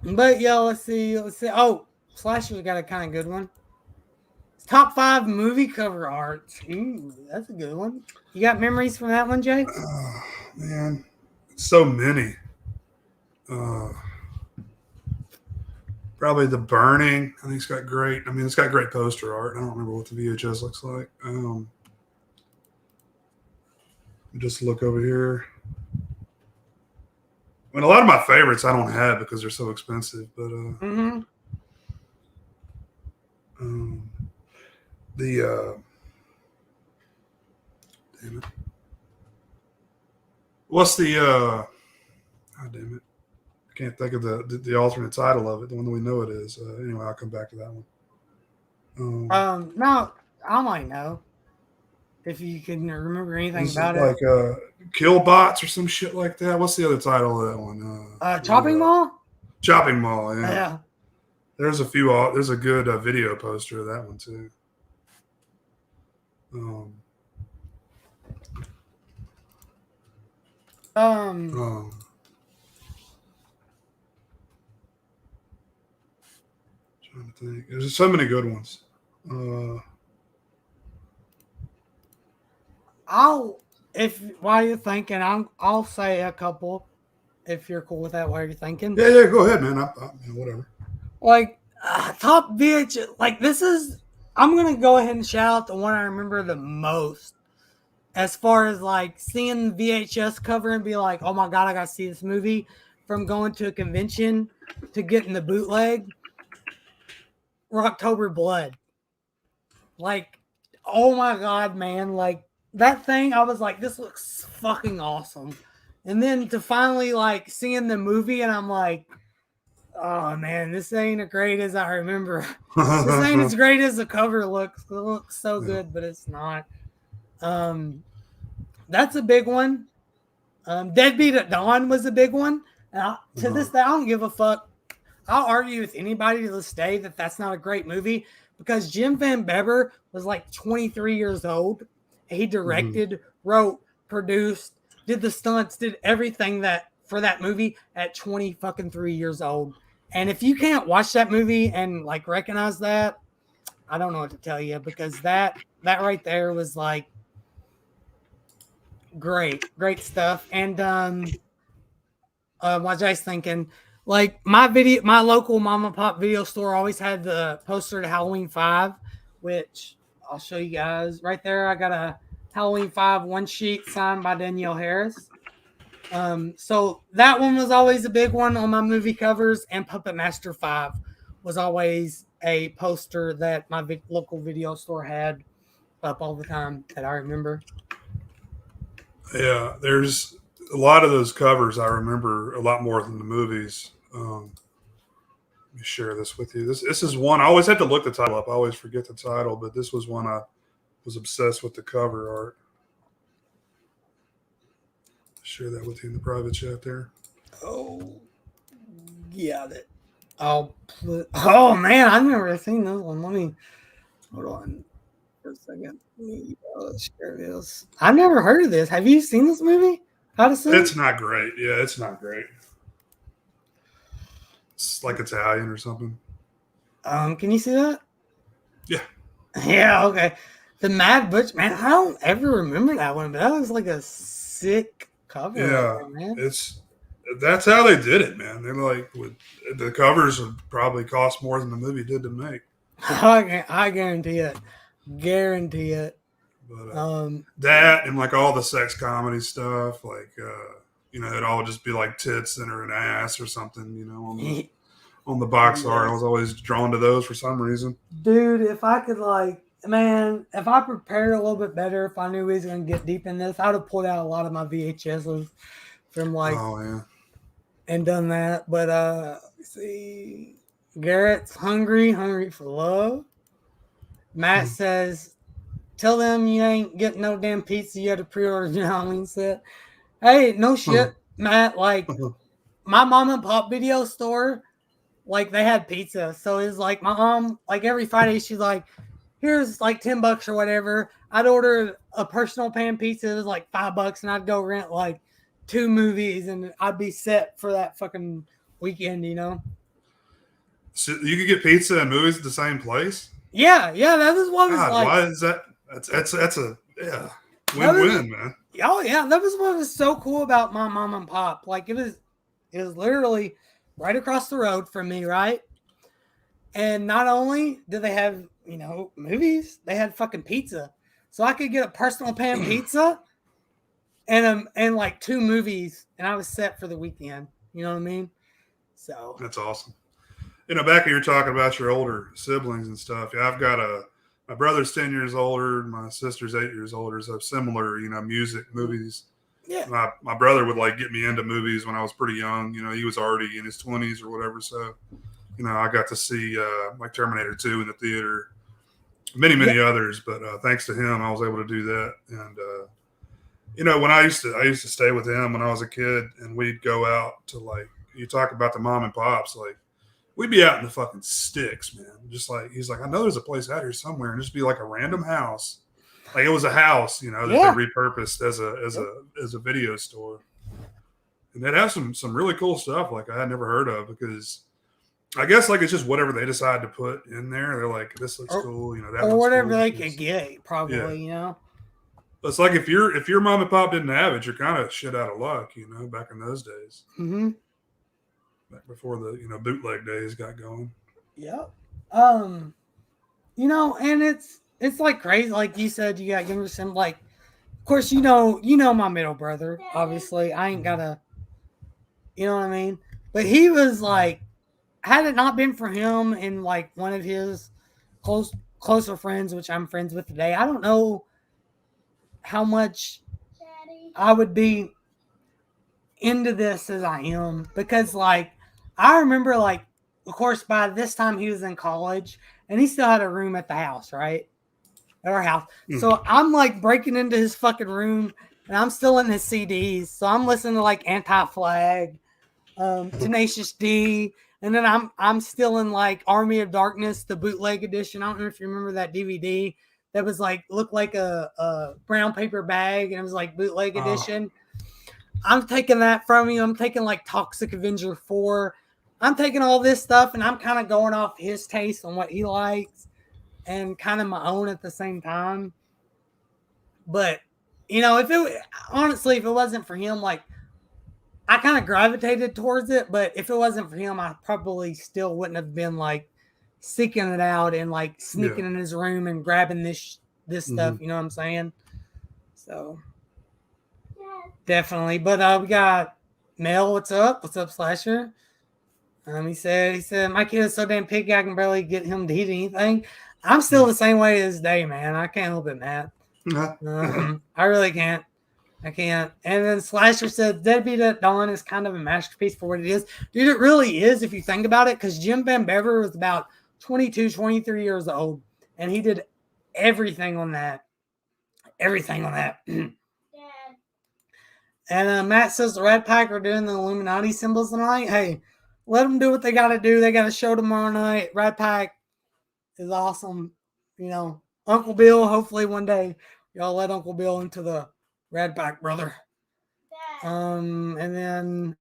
But yeah, let's see. Oh, Slasher's got a kind of good one. Top 5 movie cover art. Ooh, that's a good one. You got memories from that one, Jay? Oh, man. So many. Probably The Burning. I think it's got great. I mean, it's got great poster art. I don't remember what the VHS looks like. Just look over here. I mean, a lot of my favorites I don't have because they're so expensive. But damn it. What's the oh, damn it. I can't think of the alternate title of it, the one that we know it is. Anyway, I'll come back to that one. No, I might know if you can remember anything about it. Like Killbots or some shit like that. What's the other title of that one? Chopping Mall? Chopping Mall, yeah. Yeah. There's a good video poster of that one too. Trying to think. There's so many good ones. While you're thinking, I'll say a couple if you're cool with that while you're thinking. Yeah, go ahead, man. Whatever. Like top VHS, like I'm gonna go ahead and shout out the one I remember the most. As far as like seeing the VHS cover and be like, oh my God, I gotta see this movie, from going to a convention to getting the bootleg, Rocktober Blood. Like, oh my God, man. Like that thing, I was like, this looks fucking awesome. And then to finally like seeing the movie and I'm like, oh man, this ain't as great as I remember. This ain't as great as the cover looks. It looks so good, but it's not. That's a big one. Deadbeat at Dawn was a big one. And to this day, I don't give a fuck. I'll argue with anybody to this day that that's not a great movie because Jim Van Beber was like 23 years old. He directed, wrote, produced, did the stunts, did everything for that movie at 23 years old. And if you can't watch that movie and like recognize that, I don't know what to tell you because that right there was like great stuff. And what I was thinking, like my local mom and pop video store always had the poster to Halloween 5, which I'll show you guys right there. I got a Halloween 5 one sheet signed by Danielle Harris. So that one was always a big one on my movie covers, and Puppet Master 5 was always a poster that my local video store had up all the time that I remember. Yeah, there's a lot of those covers I remember a lot more than the movies. Let me share this with you. This is one I always had to look the title up. I always forget the title, but this was one I was obsessed with the cover art. Share that with you in the private chat there. Oh, got it. Oh man, I've never seen this one. Let me hold on for a second. Let's share this. I've never heard of this. Have you seen this movie? How to Sing? It's not great. Yeah, it's not great. It's like Italian or something. Can you see that? Yeah. Yeah. Okay. The Mad Butch, man. I don't ever remember that one, but that was like a sick cover. Yeah, right there, man. That's how they did it, man. They're like, the covers would probably cost more than the movie did to make. I guarantee it. Guarantee it. But that and like all the sex comedy stuff, like it'd all just be like tits and or an ass or something, on the box art. I was always drawn to those for some reason. Dude, if I could if I prepared a little bit better, if I knew we was gonna get deep in this, I would have pulled out a lot of my VHSs from and done that. But let's see, Garrett's hungry for love. Matt says, "Tell them you ain't getting no damn pizza. You had to pre-order." You know what I mean? Said, "Hey, no shit, Matt. Like my mom and pop video store, like they had pizza. So it's like my mom, like every Friday, she's like, here's like $10 or whatever. I'd order a personal pan pizza. It was like $5, and I'd go rent like 2 movies, and I'd be set for that fucking weekend, So you could get pizza and movies at the same place? Yeah, that was what was God, like. why is that? That's a win-win, man. Oh yeah, that was what was so cool about my mom and pop. Like it was literally right across the road from me, right? And not only did they have, movies, they had fucking pizza. So I could get a personal pan pizza and like 2 movies, and I was set for the weekend. You know what I mean? So that's awesome. Back when you're talking about your older siblings and stuff, yeah, I've got my brother's 10 years older, my sister's 8 years older, so similar, music, movies. Yeah. My brother would like get me into movies when I was pretty young. He was already in his 20s or whatever, so I got to see like Terminator 2 in the theater, many others, but thanks to him, I was able to do that. And when I used to stay with him when I was a kid, and we'd go out to, like, you talk about the mom and pops, like we'd be out in the fucking sticks, man. Just like he's like, I know there's a place out here somewhere, and just be like a random house, like it was a house, that they repurposed as a video store, and they'd have some really cool stuff like I had never heard of, because I guess like it's just whatever they decide to put in there. They're like, this looks cool, that or whatever cool. they could get, probably, It's like if your mom and pop didn't have it, you're kind of shit out of luck, back in those days. Mm-hmm. Back before the bootleg days got going. Yep. And it's like crazy. Like you said, you got younger siblings. Like, of course, my middle brother. Obviously, I ain't gotta. You know what I mean? But he was like, had it not been for him and like one of his closer friends, which I'm friends with today, I don't know how much I would be into this as I am, because like I remember, like, of course, by this time he was in college and he still had a room at the house, right? At our house. Mm-hmm. So I'm like breaking into his fucking room and I'm still in his CDs. So I'm listening to like Anti-Flag, Tenacious D, and then I'm still in like Army of Darkness, the bootleg edition. I don't know if you remember that DVD that was like looked like a brown paper bag, and it was like bootleg edition. I'm taking that from you. I'm taking like Toxic Avenger 4. I'm taking all this stuff and I'm kind of going off his taste on what he likes and kind of my own at the same time. But, if it wasn't for him, like, I kind of gravitated towards it, but if it wasn't for him, I probably still wouldn't have been like seeking it out and like sneaking in his room and grabbing this stuff. You know what I'm saying? So definitely. But we got Mel. What's up? What's up, Slasher? He said, my kid is so damn picky I can barely get him to eat anything. I'm still the same way as day, man. I can't help it, Matt. I really can't. I can't. And then Slasher said, Deadbeat at Dawn is kind of a masterpiece for what it is. Dude, it really is if you think about it, because Jim Van Bever was about 22, 23 years old, and he did everything on that. Everything on that. And Matt says the Red Pack are doing the Illuminati symbols tonight. Hey, let them do what they got to do. They got a show tomorrow night. Red Pack is awesome. You know, Uncle Bill, hopefully one day y'all let Uncle Bill into the Red Pack, brother. And then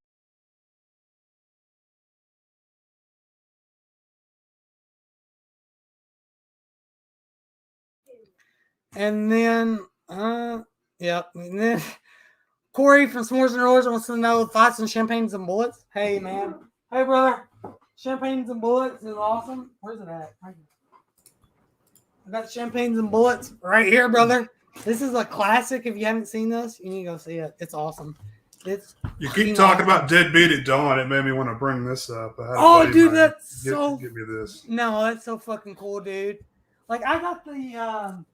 yeah. And then Corey from S'mores and Rollers wants to know thoughts on champagnes and bullets. Hey, man. Hey, brother. Champagnes and bullets is awesome. Where's it at? I got champagnes and bullets right here, brother. This is a classic. If you haven't seen this, you need to go see it. It's awesome. You keep talking about Deadbeat at Dawn. It made me want to bring this up. Dude, that's so. Give me this. No, that's so fucking cool, dude. Like I got the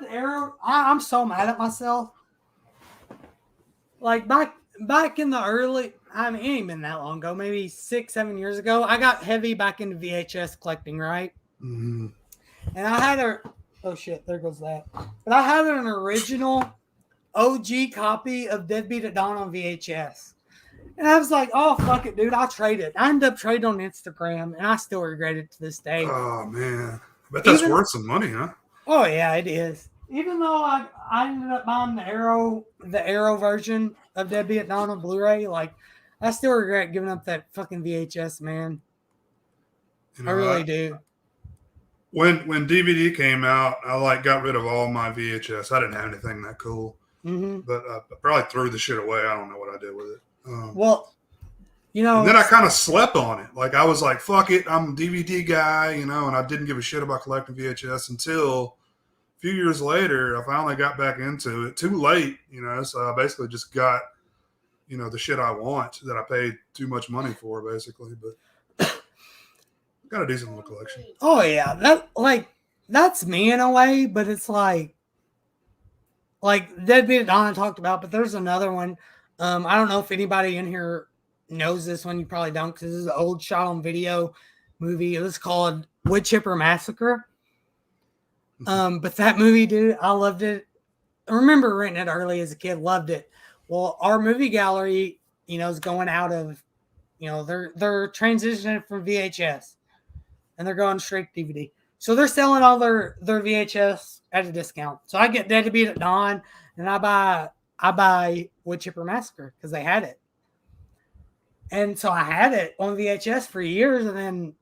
arrow. I'm so mad at myself. Like back in the early, I mean, it ain't been that long ago, maybe 6-7 years ago. I got heavy back into VHS collecting, right? Mm-hmm. And I had oh shit, there goes that. But I had an original OG copy of Deadbeat at Dawn on VHS. And I was like, oh, fuck it, dude. I'll trade it. I ended up trading on Instagram, and I still regret it to this day. Oh, man. But that's worth some money, huh? Oh, yeah, it is. Even though I ended up buying the Arrow version of Deadbeat at Dawn on Blu-ray, like, I still regret giving up that fucking VHS, man. You know, I really do. When DVD came out, I got rid of all my VHS. I didn't have anything that cool. Mm-hmm. But I probably threw the shit away. I don't know what I did with it. Well, you know. And then I kind of slept on it. Like, I was like, fuck it. I'm a DVD guy, you know, and I didn't give a shit about collecting VHS until a few years later, I finally got back into it. Too late, you know, so I basically just got, you know, the shit I want that I paid too much money for, basically. But got a decent little collection. Oh, yeah. That's me in a way, but it's like Deadbeat at Dawn I talked about, but there's another one. I don't know if anybody in here knows this one. You probably don't, because this is an old shot on video movie. It was called Wood Chipper Massacre. But that movie, dude, I loved it. I remember renting it early as a kid, loved it. Well, our movie gallery, you know, is going out of, you know, they're transitioning from VHS and they're going straight to DVD. So they're selling all their VHS at a discount. So I get Deadbeat at Dawn and I buy Wood Chipper Massacre because they had it. And so I had it on VHS for years, and then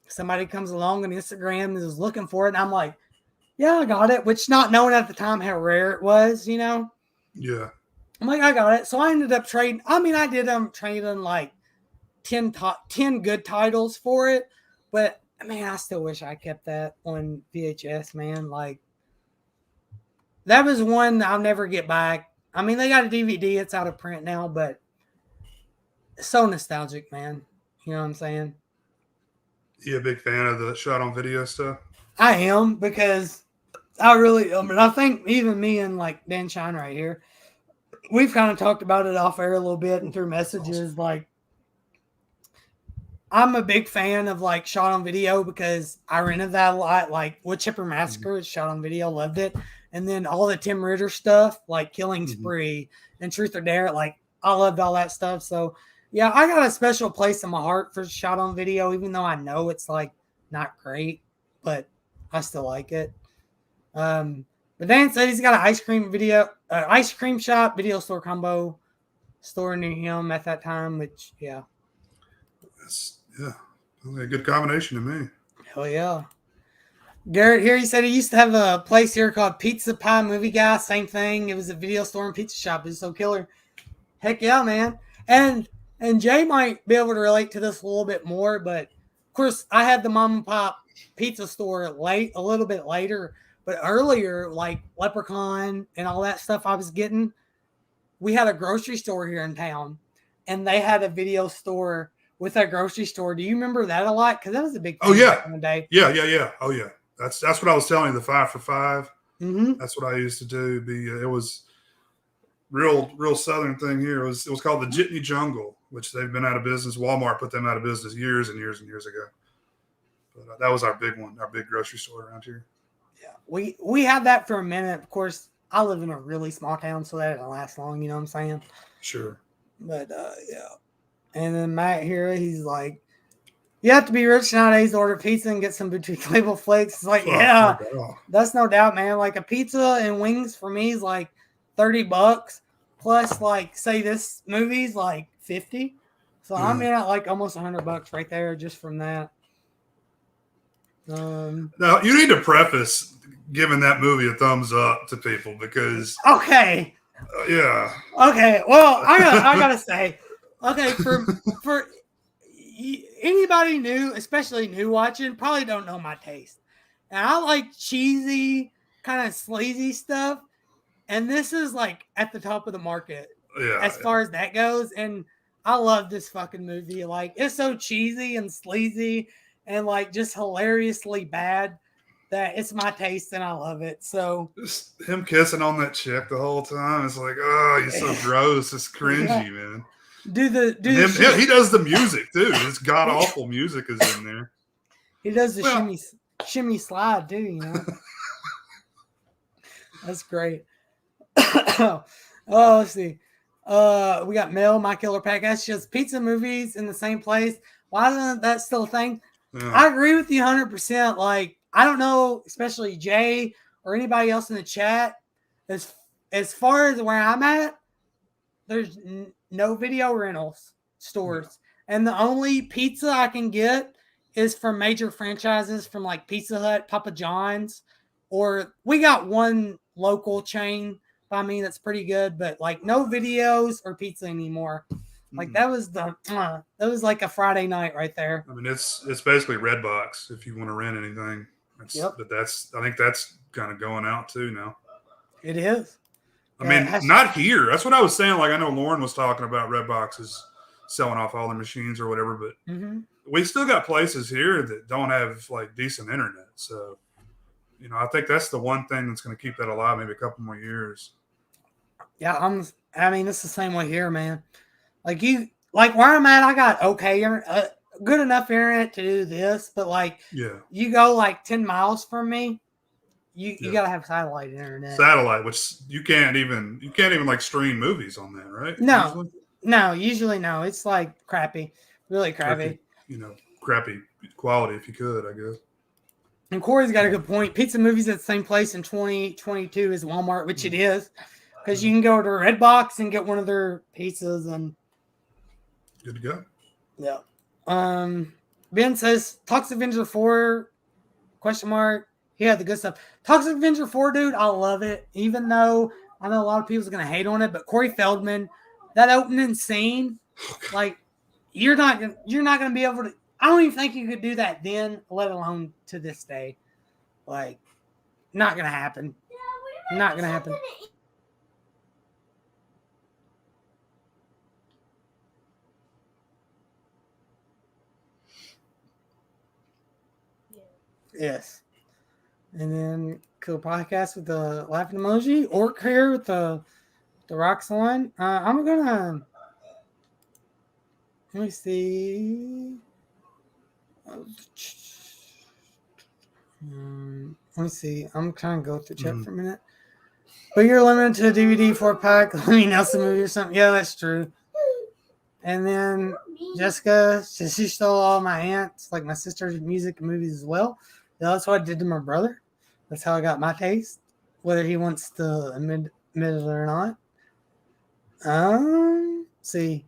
somebody comes along on Instagram and is looking for it, and I'm like, yeah, I got it, which not knowing at the time how rare it was, you know? Yeah. I'm like, I got it. So I ended up trading. I mean, I did trading like 10 good titles for it, but man, I still wish I kept that on VHS, man. Like, that was one I'll never get back. I mean, they got a DVD. It's out of print now, but it's so nostalgic, man. You know what I'm saying? You a big fan of the shot on video stuff? I am, because I think even me and like Dan Shine right here, we've kind of talked about it off air a little bit and through messages. Like, I'm a big fan of like shot on video because I rented that a lot. Like Wood Chipper Massacre is shot on video, loved it. And then all the Tim Ritter stuff, like Killing Spree and Truth or Dare, like I loved all that stuff. So yeah, I got a special place in my heart for shot on video, even though I know it's like not great, but I still like it. But Dan said he's got an ice cream shop, video store combo store near him at that time, which That's a good combination to me. Hell yeah. Garrett here, he said he used to have a place here called Pizza Pie Movie Guy. Same thing. It was a video store and pizza shop. It was so killer. Heck yeah, man. And Jay might be able to relate to this a little bit more, but of course I had the mom and pop pizza store a little bit later, but earlier, like Leprechaun and all that stuff I was getting, we had a grocery store here in town, and they had a video store with that grocery store. Do you remember that a lot? Because that was a big thing Oh yeah, back in the day. Yeah. Oh yeah, that's what I was telling you. The 5 for $5. Mm-hmm. That's what I used to do. It was real Southern thing here. It was called the Jitney Jungle, which they've been out of business. Walmart put them out of business years and years and years ago. But that was our big one, our big grocery store around here. Yeah, we had that for a minute. Of course, I live in a really small town, so that didn't last long. You know what I'm saying? Sure. But yeah. And then Matt here, he's like, you have to be rich nowadays to order pizza and get some boutique label flakes. It's like, yeah, that's no doubt, man. Like a pizza and wings for me is like $30 plus, like, say this movie's like 50. So I'm in at like almost $100 right there just from that. Now you need to preface giving that movie a thumbs up to people because okay, yeah, okay. Well, I gotta say, okay, for anybody new, especially new watching, probably don't know my taste, and I like cheesy, kind of sleazy stuff, and this is like at the top of the market as far as that goes, and I love this fucking movie. Like, it's so cheesy and sleazy and like just hilariously bad that it's my taste and I love it. So just him kissing on that chick the whole time, it's like, oh, he's so gross. It's cringy, man. He does the music too. This god awful music is in there. He does the shimmy slide too, you know. That's great. Oh, let's see. We got Mel, My Killer Pack. That's just pizza movies in the same place. Why isn't that still a thing? Yeah. I agree with you 100%. Like, I don't know, especially Jay or anybody else in the chat. As far as where I'm at, there's no video rentals stores. Yeah. And the only pizza I can get is from major franchises from like Pizza Hut, Papa John's, or we got one local chain by me that's pretty good, but like no videos or pizza anymore. Like that was like a Friday night right there. I mean, it's basically Redbox if you want to rent anything. But I think that's kind of going out too now. It is. I mean, not here. That's what I was saying. Like, I know Lauren was talking about Redbox is selling off all the machines or whatever, but we still got places here that don't have like decent internet. So, you know, I think that's the one thing that's going to keep that alive maybe a couple more years. Yeah, I mean, it's the same way here, man. Like where I'm at, I got good enough internet to do this, but like, you go like 10 miles from me, you gotta have satellite internet. Satellite, which you can't even like stream movies on that, right? Usually no. It's like crappy, really crappy. Crappy quality if you could, I guess. And Corey's got a good point. Pizza movies at the same place in 2022 as Walmart, which it is, because you can go to Redbox and get one of their pizzas and. Good to go. Yeah. Ben says Toxic Avenger 4 ? He had the good stuff. Toxic Avenger 4, dude, I love it. Even though I know a lot of people's gonna hate on it, but Corey Feldman, that opening scene, like you're not gonna be able to. I don't even think you could do that then, let alone to this day. Like, not gonna happen. Not gonna happen. Yes. And then cool podcast with the laughing emoji. Orc here with the rocks on. I'm gonna let me see. Let me see. I'm trying to go through chat for a minute. But you're limited to a DVD 4-pack. Let me know some movie or something. Yeah, that's true. And then Jessica, she stole all my aunts, like my sister's music and movies as well. That's what I did to my brother. That's how I got my taste, whether he wants to admit it or not. See.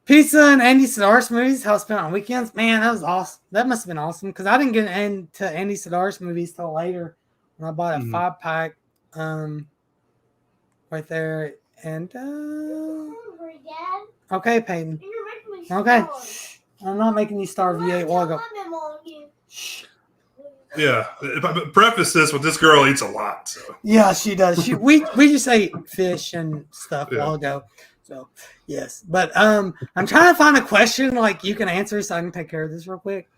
Pizza and Andy Sedaris movies, how I spent on weekends. Man, that was awesome. That must have been awesome because I didn't get into Andy Sedaris movies till later when I bought a 5-pack right there. And okay, Peyton. Okay. I'm not making you starve. You ate while ago. Yeah, if I preface this with this girl eats a lot. So. Yeah, she does. We just ate fish and stuff a while ago. So yes, but I'm trying to find a question like you can answer so I can take care of this real quick.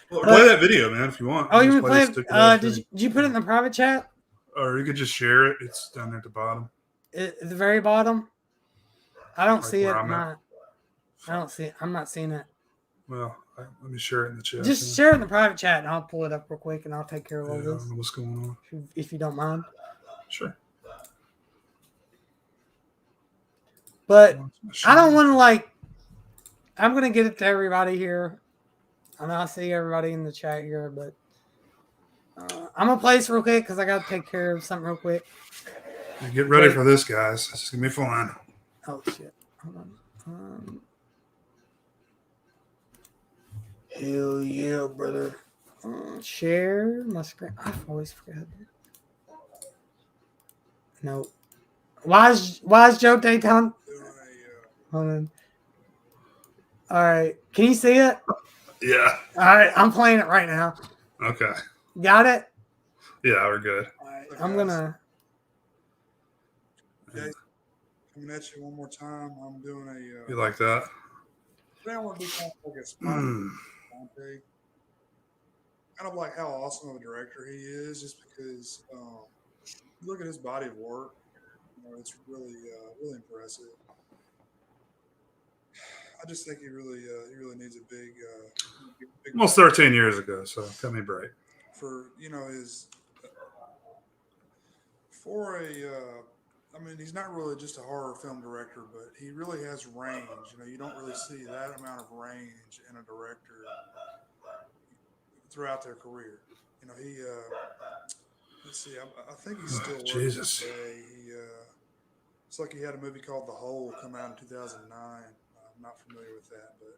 Well, play that video, man, if you want. Oh, you Just can play this it? stupid-ass Did you put it in the private chat? Or you could just share it. It's down there at the bottom. At the very bottom. I don't Like see it. where I'm at. I don't see it. I'm not seeing it. Well, let me share it in the chat. Just share it in the private chat, and I'll pull it up real quick, and I'll take care of all I this. don't know what's going on. If you don't mind. Sure. But I don't want to like. I'm gonna get it to everybody here, and I see everybody in the chat here. But I'm gonna play this real quick because I gotta take care of something real quick. Get ready for this, guys. This is gonna be fun. Oh shit! Hold on. Hell yeah, brother. Share my screen. I always forget. No. Why is Joe Dayton? Hold on. All right. Can you see it? Yeah. All right. I'm playing it right now. Okay. Got it? Yeah, we're good. All right. I'm gonna. Okay. Coming at you one more time. I'm doing a. You like that? Today I want to do kind of like a spot Dante. Kind of like how awesome of a director he is, just because you look at his body of work, it's really really impressive. I just think he really needs a big Almost 13 years ago, so cut me a break. For his for a I mean, he's not really just a horror film director, but he really has range. You don't really see that amount of range in a director throughout their career. He let's see, I think he's still working Jesus. today. It's like he had a movie called The Hole come out in 2009. I'm not familiar with that, but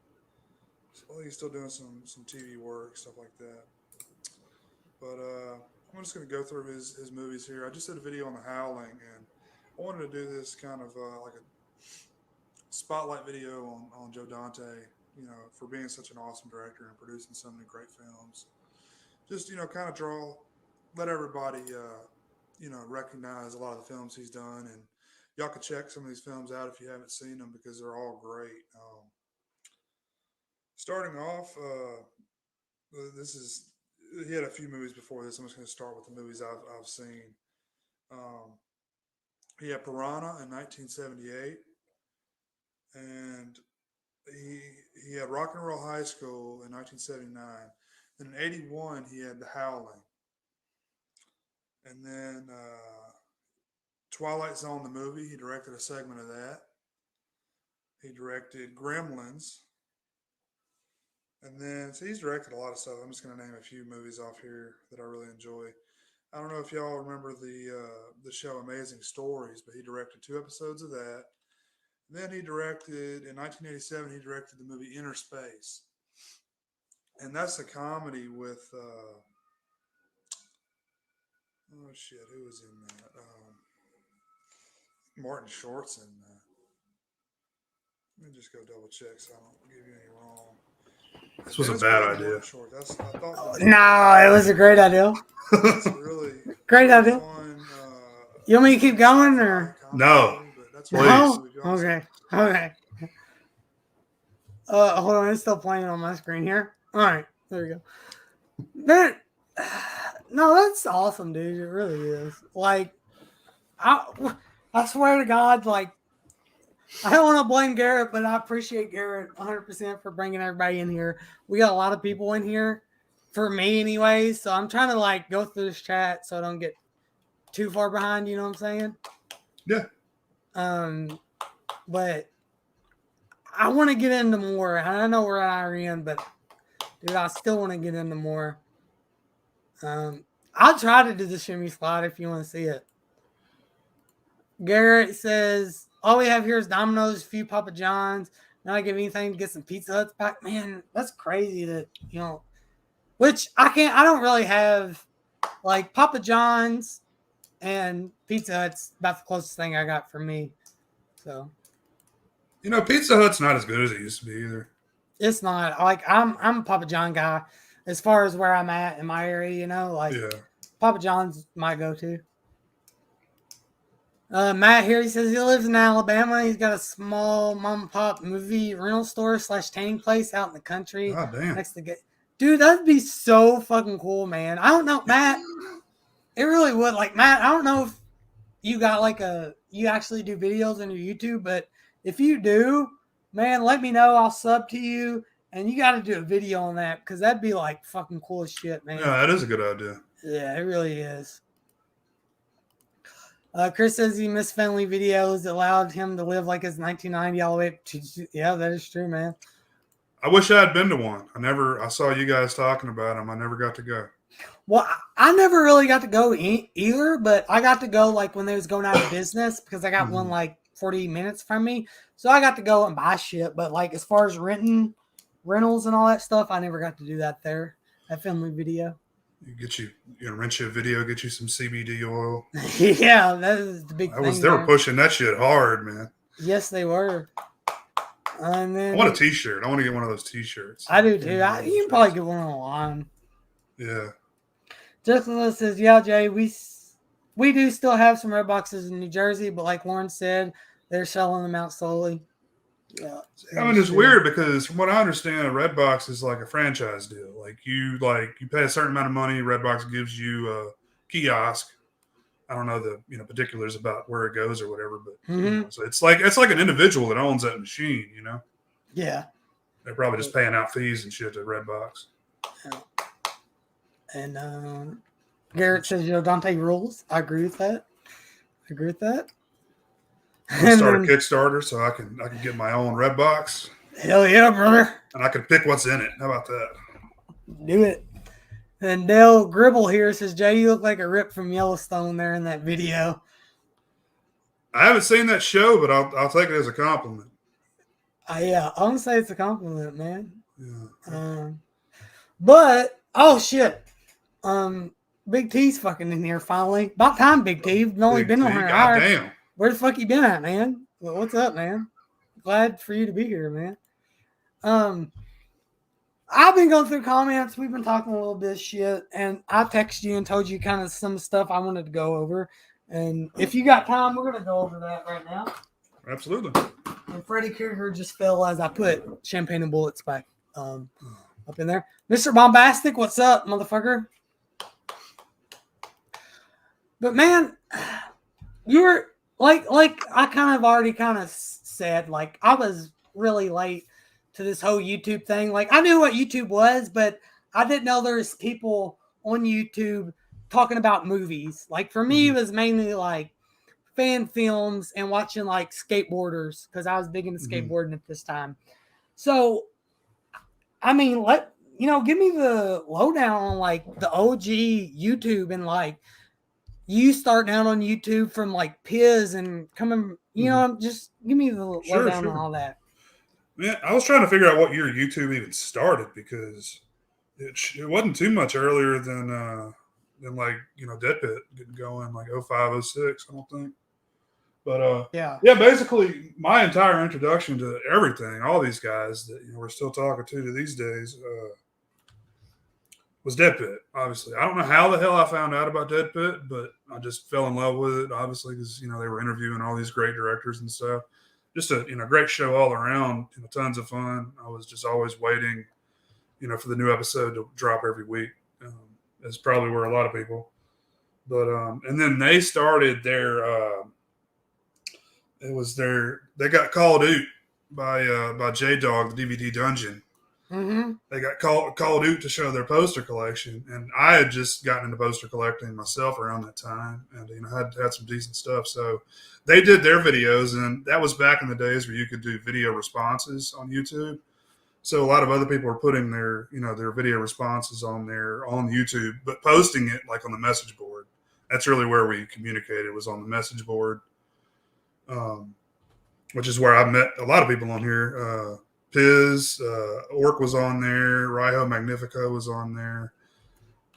I think he's still doing some TV work, stuff like that. But I'm just going to go through his movies here. I just did a video on The Howling, and I wanted to do this kind of like a spotlight video on Joe Dante, for being such an awesome director and producing so many great films. Just, kind of let everybody, recognize a lot of the films he's done. And y'all can check some of these films out if you haven't seen them, because they're all great. Starting off, he had a few movies before this. I'm just going to start with the movies I've seen. He had Piranha in 1978, and he had Rock and Roll High School in 1979. Then in 81, he had The Howling. And then Twilight Zone, the movie, he directed a segment of that. He directed Gremlins. And then, so he's directed a lot of stuff. I'm just going to name a few movies off here that I really enjoy. I don't know if y'all remember the show Amazing Stories, but he directed 2 episodes of that. And then he directed, in 1987, he directed the movie Inner Space. And that's a comedy with, oh shit, who was in that? Martin Short's in that. Let me just go double check so I don't give you any wrong. This was a bad idea. No, it was a great idea. That's really great idea. Fun, you want me to keep going or no? No. Okay. Okay. Hold on, it's still playing on my screen here. All right, there we go. No, that's awesome, dude. It really is. Like, I swear to God, like, I don't want to blame Garrett, but I appreciate Garrett 100% for bringing everybody in here. We got a lot of people in here, for me anyways, so I'm trying to, like, go through this chat so I don't get too far behind, you know what I'm saying? Yeah. But I want to get into more. I know we're at Iran, but, dude, I still want to get into more. I'll try to do the shimmy slide if you want to see it. Garrett says, all we have here is Domino's, a few Papa John's. Not give anything to get some Pizza Huts back. Man, that's crazy that, which I don't really have, like, Papa John's and Pizza Hut's about the closest thing I got for me. So. Pizza Hut's not as good as it used to be either. It's not. Like, I'm a Papa John guy as far as where I'm at in my area, like, yeah. Papa John's my go-to. Matt here, he says he lives in Alabama. He's got a small mom and pop movie rental store / tanning place out in the country. God damn. Next to get, dude, that'd be so fucking cool, man. I don't know, Matt. It really would. Like, Matt, I don't know if you got like you actually do videos on your YouTube, but if you do, man, let me know. I'll sub to you, and you got to do a video on that because that'd be like fucking cool as shit, man. Yeah, that is a good idea. Yeah, it really is. Chris says he missed Finley videos that allowed him to live like his 1990 all the way up to, yeah, that is true, man. I wish I had been to one. I saw you guys talking about them. I never got to go. Well, I never really got to go either, but I got to go like when they was going out of business because I got one like 40 minutes from me. So I got to go and buy shit. But like as far as rentals and all that stuff, I never got to do that there at Finley Video. Rent you a video, get you some CBD oil. Yeah, that is the big thing. They were pushing that shit hard, man. Yes, they were. And then I want a t-shirt. I want to get one of those t-shirts. I do too. You can probably get one online. Yeah. Justin says, yeah, Jay, we do still have some red boxes in New Jersey, but like Lauren said, they're selling them out slowly. Yeah. I mean, it's weird because from what I understand, Redbox is like a franchise deal. Like you pay a certain amount of money, Redbox gives you a kiosk. I don't know the particulars about where it goes or whatever, but so it's like an individual that owns that machine, Yeah. They're probably just paying out fees and shit to Redbox. Yeah. And Garrett says, Dante rules. I agree with that. I'll start a Kickstarter so I can get my own Redbox. Hell yeah, brother. And I can pick what's in it. How about that? Do it. And Dale Gribble here says, Jay, you look like a Rip from Yellowstone there in that video. I haven't seen that show, but I'll take it as a compliment. Yeah, I'm going to say it's a compliment, man. Yeah. But, oh, shit. Big T's fucking in here finally. About time, Big T. You've only been on her hour. Damn. Where the fuck you been at, man? Well, what's up, man? Glad for you to be here, man. I've been going through comments. We've been talking a little bit of shit, and I texted you and told you kind of some stuff I wanted to go over. And if you got time, we're going to go over that right now. Absolutely. And Freddy Krueger just fell as I put Champagne and Bullets back up in there. Mr. Bombastic, what's up, motherfucker? But, man, you were... Like I kind of already kind of said, like I was really late to this whole YouTube thing. Like I knew what YouTube was, but I didn't know there was people on YouTube talking about movies. Like for me, it was mainly like fan films and watching like skateboarders because I was big into skateboarding at this time. So, I mean, give me the lowdown on like the OG YouTube and like. You starting out on YouTube from like Piz and coming, just give me the lowdown on all that. Man, I was trying to figure out what year YouTube even started because it wasn't too much earlier than like Dead Pit getting going like 05, 06, I don't think. But yeah, basically my entire introduction to everything, all these guys that we're still talking to these days. Was Dead Pit, obviously. I don't know how the hell I found out about Dead Pit, but I just fell in love with it, obviously, because, they were interviewing all these great directors and stuff. Just a, great show all around, tons of fun. I was just always waiting, for the new episode to drop every week. That's probably where a lot of people. But, and then they started they got called out by J-Dog, the DVD Dungeon. Mm-hmm. They got called out to show their poster collection, and I had just gotten into poster collecting myself around that time, and had some decent stuff. So they did their videos, and that was back in the days where you could do video responses on YouTube. So a lot of other people are putting their their video responses on YouTube, but posting it like on the message board. That's really where we communicated, was on the message board, which is where I met a lot of people on here. Piz, Orc was on there. Raiho Magnifico was on there.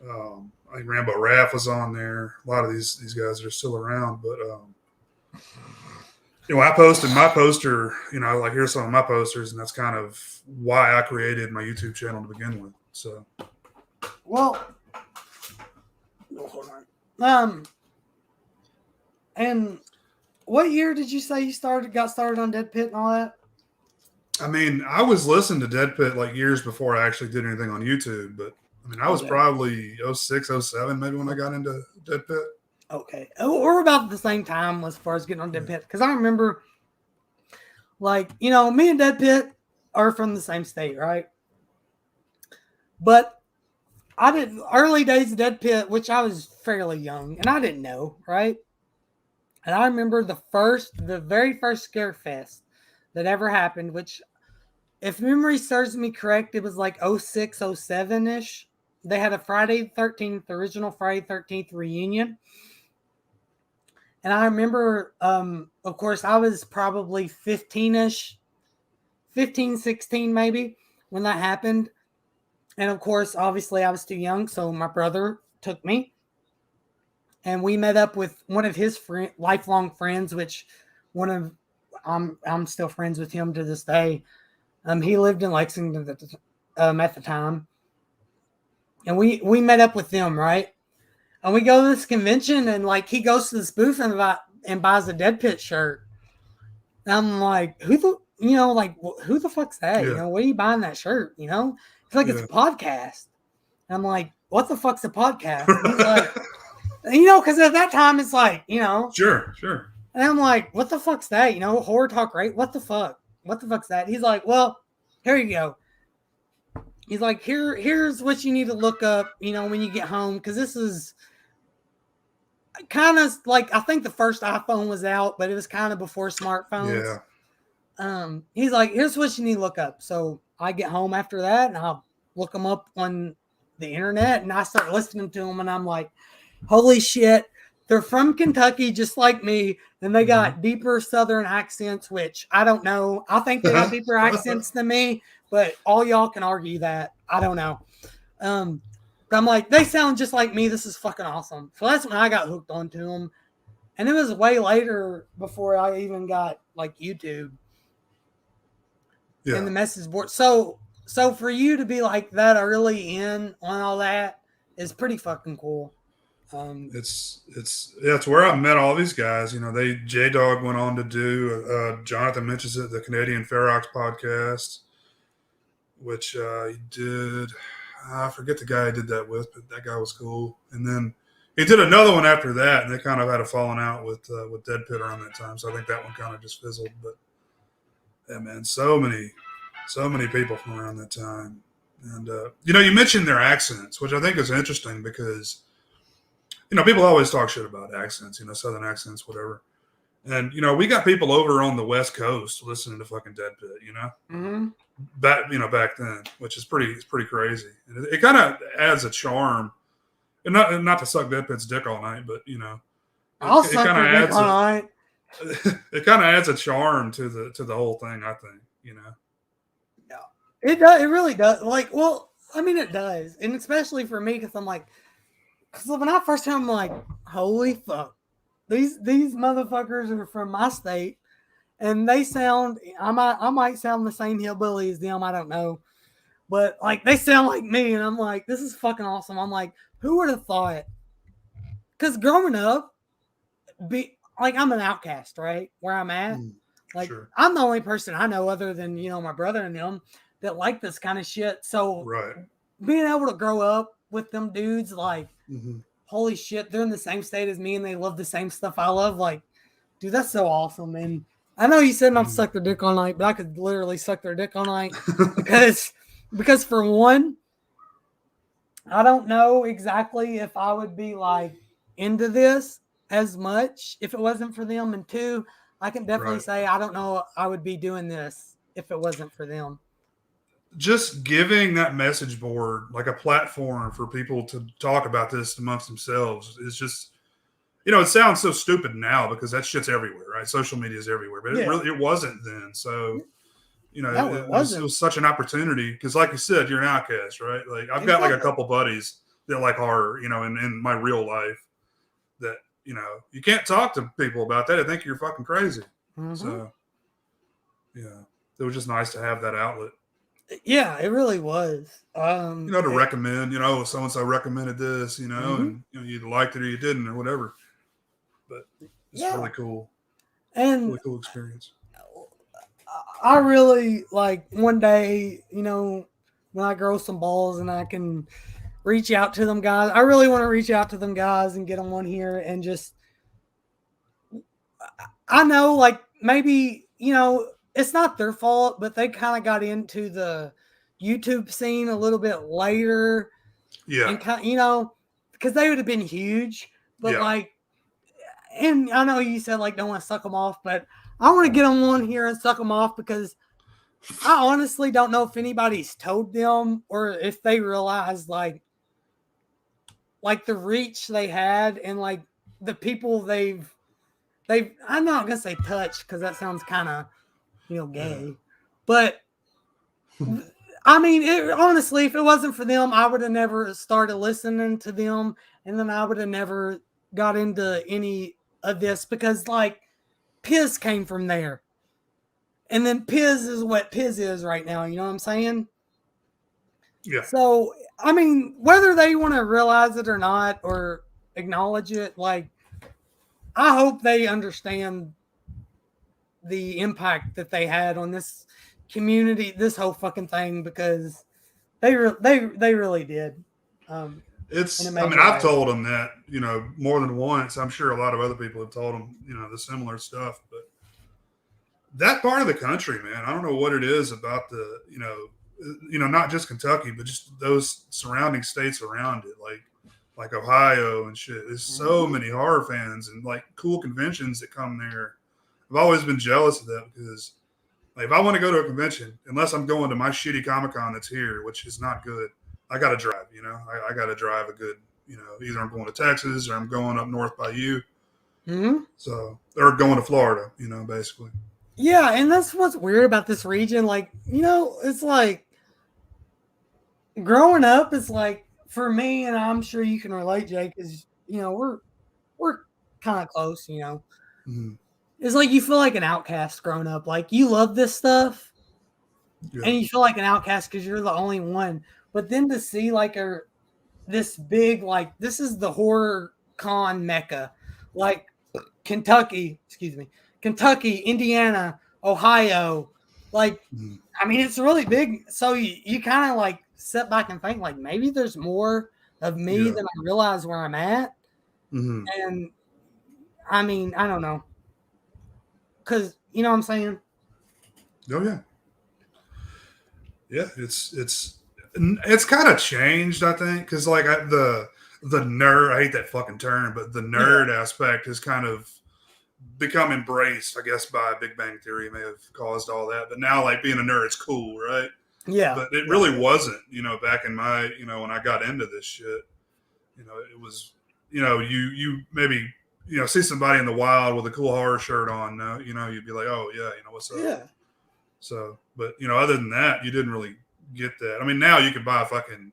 I think Rambo Raff was on there. A lot of these guys are still around. But, I posted my poster, like here's some of my posters, and that's kind of why I created my YouTube channel to begin with. So, well, hold on. And what year did you say you got started on Dead Pit and all that? I mean, I was listening to Dead Pit like years before I actually did anything on YouTube, but I mean, I was probably 06, 07 maybe when I got into Dead Pit. Okay. Or about the same time as far as getting on Dead Pit. Because I remember, like, you know, me and Dead Pit are from the same state, right? But I didn't, early days of Dead Pit, which I was fairly young, and I didn't know, right? And I remember the very first Scare Fest that ever happened, which, if memory serves me correct, it was like 06, 07-ish. They had a Friday 13th, original Friday 13th reunion. And I remember, of course, I was probably 15-ish, 15, 16 maybe, when that happened. And of course, obviously, I was too young, so my brother took me. And we met up with one of his lifelong friends, which I'm still friends with him to this day. He lived in Lexington at the time. And we met up with them, right? And we go to this convention, and like he goes to this booth and buys a Dead Pit shirt. And I'm like, who the fuck's that? Yeah. You know, where are you buying that shirt? You know, it's like it's a podcast. And I'm like, what the fuck's a podcast? And he's like, you know, because at that time it's like, you know, sure. And I'm like, what the fuck's that? You know, horror talk, right? What the fuck? What the fuck's that? He's like, well, here you go. He's like, here's what you need to look up, you know, when you get home, because this is kind of like, I think the first iPhone was out, but it was kind of before smartphones. Yeah. He's like, here's what you need to look up. So I get home after that, and I'll look them up on the internet, and I start listening to them, and I'm like, holy shit, they're from Kentucky just like me, and they got deeper Southern accents, which I don't know. I think they got deeper accents than me, but all y'all can argue that. I don't know. But I'm like, they sound just like me. This is fucking awesome. So that's when I got hooked onto them. And it was way later before I even got like YouTube and the message board. So for you to be like that early in on all that is pretty fucking cool. It's where I met all these guys. You know, J Dog went on to do Jonathan mentions it, the Canadian Ferox podcast, which he did. I forget the guy I did that with, but that guy was cool. And then he did another one after that, and they kind of had a falling out with Dead Pit around that time. So I think that one kind of just fizzled. But yeah, man, so many people from around that time. And you know, you mentioned their accents, which I think is interesting because, you know, people always talk shit about accents, you know, Southern accents, whatever. And, you know, we got people over on the West Coast listening to fucking Dead Pit, you know, back then, which is pretty crazy. And it kind of adds a charm, and not to suck Dead Pit's dick all night, but, you know, I'll suck your dick all night. It kind of adds a charm to the whole thing, I think, you know. Yeah, it does. It really does. Like, well, I mean, it does, and especially for me, because I'm like, because when I first heard them, I'm like, holy fuck, these motherfuckers are from my state, and they sound. I might sound the same hillbilly as them. I don't know, but like they sound like me, and I'm like, this is fucking awesome. I'm like, who would have thought? Because growing up, I'm an outcast, right? Where I'm at, like sure. I'm the only person I know other than, you know, my brother and them that like this kind of shit. So being able to grow up with them dudes, like, holy shit, they're in the same state as me and they love the same stuff I love. Like, dude, that's so awesome. And I know you said not to suck their dick all night, but I could literally suck their dick all night because for one, I don't know exactly if I would be like into this as much if it wasn't for them. And two, I can definitely say I don't know I would be doing this if it wasn't for them. Just giving that message board like a platform for people to talk about this amongst themselves is just, you know, it sounds so stupid now because that shit's everywhere, right? Social media is everywhere, but it wasn't then. So, you know, it was such an opportunity because, like you said, you're an outcast, right? Like I've got like a couple buddies that like are, you know, in my real life that, you know, you can't talk to people about that. I think you're fucking crazy. So, yeah, it was just nice to have that outlet. Yeah, it really was. You know, to recommend, you know, so-and-so recommended this, you know, and you know, you liked it or you didn't or whatever. But it's really cool. And really cool experience. I really like one day, you know, when I grow some balls and I can reach out to them guys. I really want to reach out to them guys and get them on here and just. I know, like maybe you know, it's not their fault, but they kind of got into the YouTube scene a little bit later, Yeah. and kind, you know, because they would have been huge. But Yeah. like, and I know you said like don't want to suck them off, but I want to get them on here and suck them off because I honestly don't know if anybody's told them or if they realize like the reach they had and like the people they've I'm not gonna say touched because that sounds kind of gay, but I mean honestly if it wasn't for them I would have never started listening to them and then I would have never got into any of this because like Piz came from there and then Piz is what Piz is right now, you know what I'm saying? Yeah. So I mean whether they want to realize it or not or acknowledge it, like I hope they understand the impact that they had on this community, this whole fucking thing, because they really did. It's. I mean, I've told them that more than once. I'm sure a lot of other people have told them the similar stuff. But that part of the country, man, I don't know what it is about the not just Kentucky, but just those surrounding states around it, like Ohio and shit. There's so many horror fans and like cool conventions that come there. I've always been jealous of that because like, if I want to go to a convention, unless I'm going to my shitty Comic-Con that's here, which is not good, I got to drive, I got to drive a good, either I'm going to Texas or I'm going up north by you. Mm-hmm. So, or going to Florida, basically. Yeah, and that's what's weird about this region. Like, it's like growing up, it's like for me, and I'm sure you can relate, Jake, is, we're kind of close, Mm-hmm. It's like you feel like an outcast growing up. Like you love this stuff, and you feel like an outcast because you're the only one. But then to see like this big, like this is the horror con mecca, like Kentucky, Indiana, Ohio, like I mean it's really big. So you kind of like sit back and think like maybe there's more of me than I realize where I'm at, and I mean I don't know. Because you know what I'm saying? Oh yeah, yeah. It's kind of changed, I think, because like the nerd. I hate that fucking term, but the nerd aspect has kind of become embraced. I guess by Big Bang Theory may have caused all that, but now like being a nerd is cool, right? Yeah. But it really wasn't. Back in my when I got into this shit, it was you maybe. See somebody in the wild with a cool horror shirt on, you'd be like, oh, yeah, what's up? Yeah. So, but, other than that, you didn't really get that. I mean, now you can buy a fucking,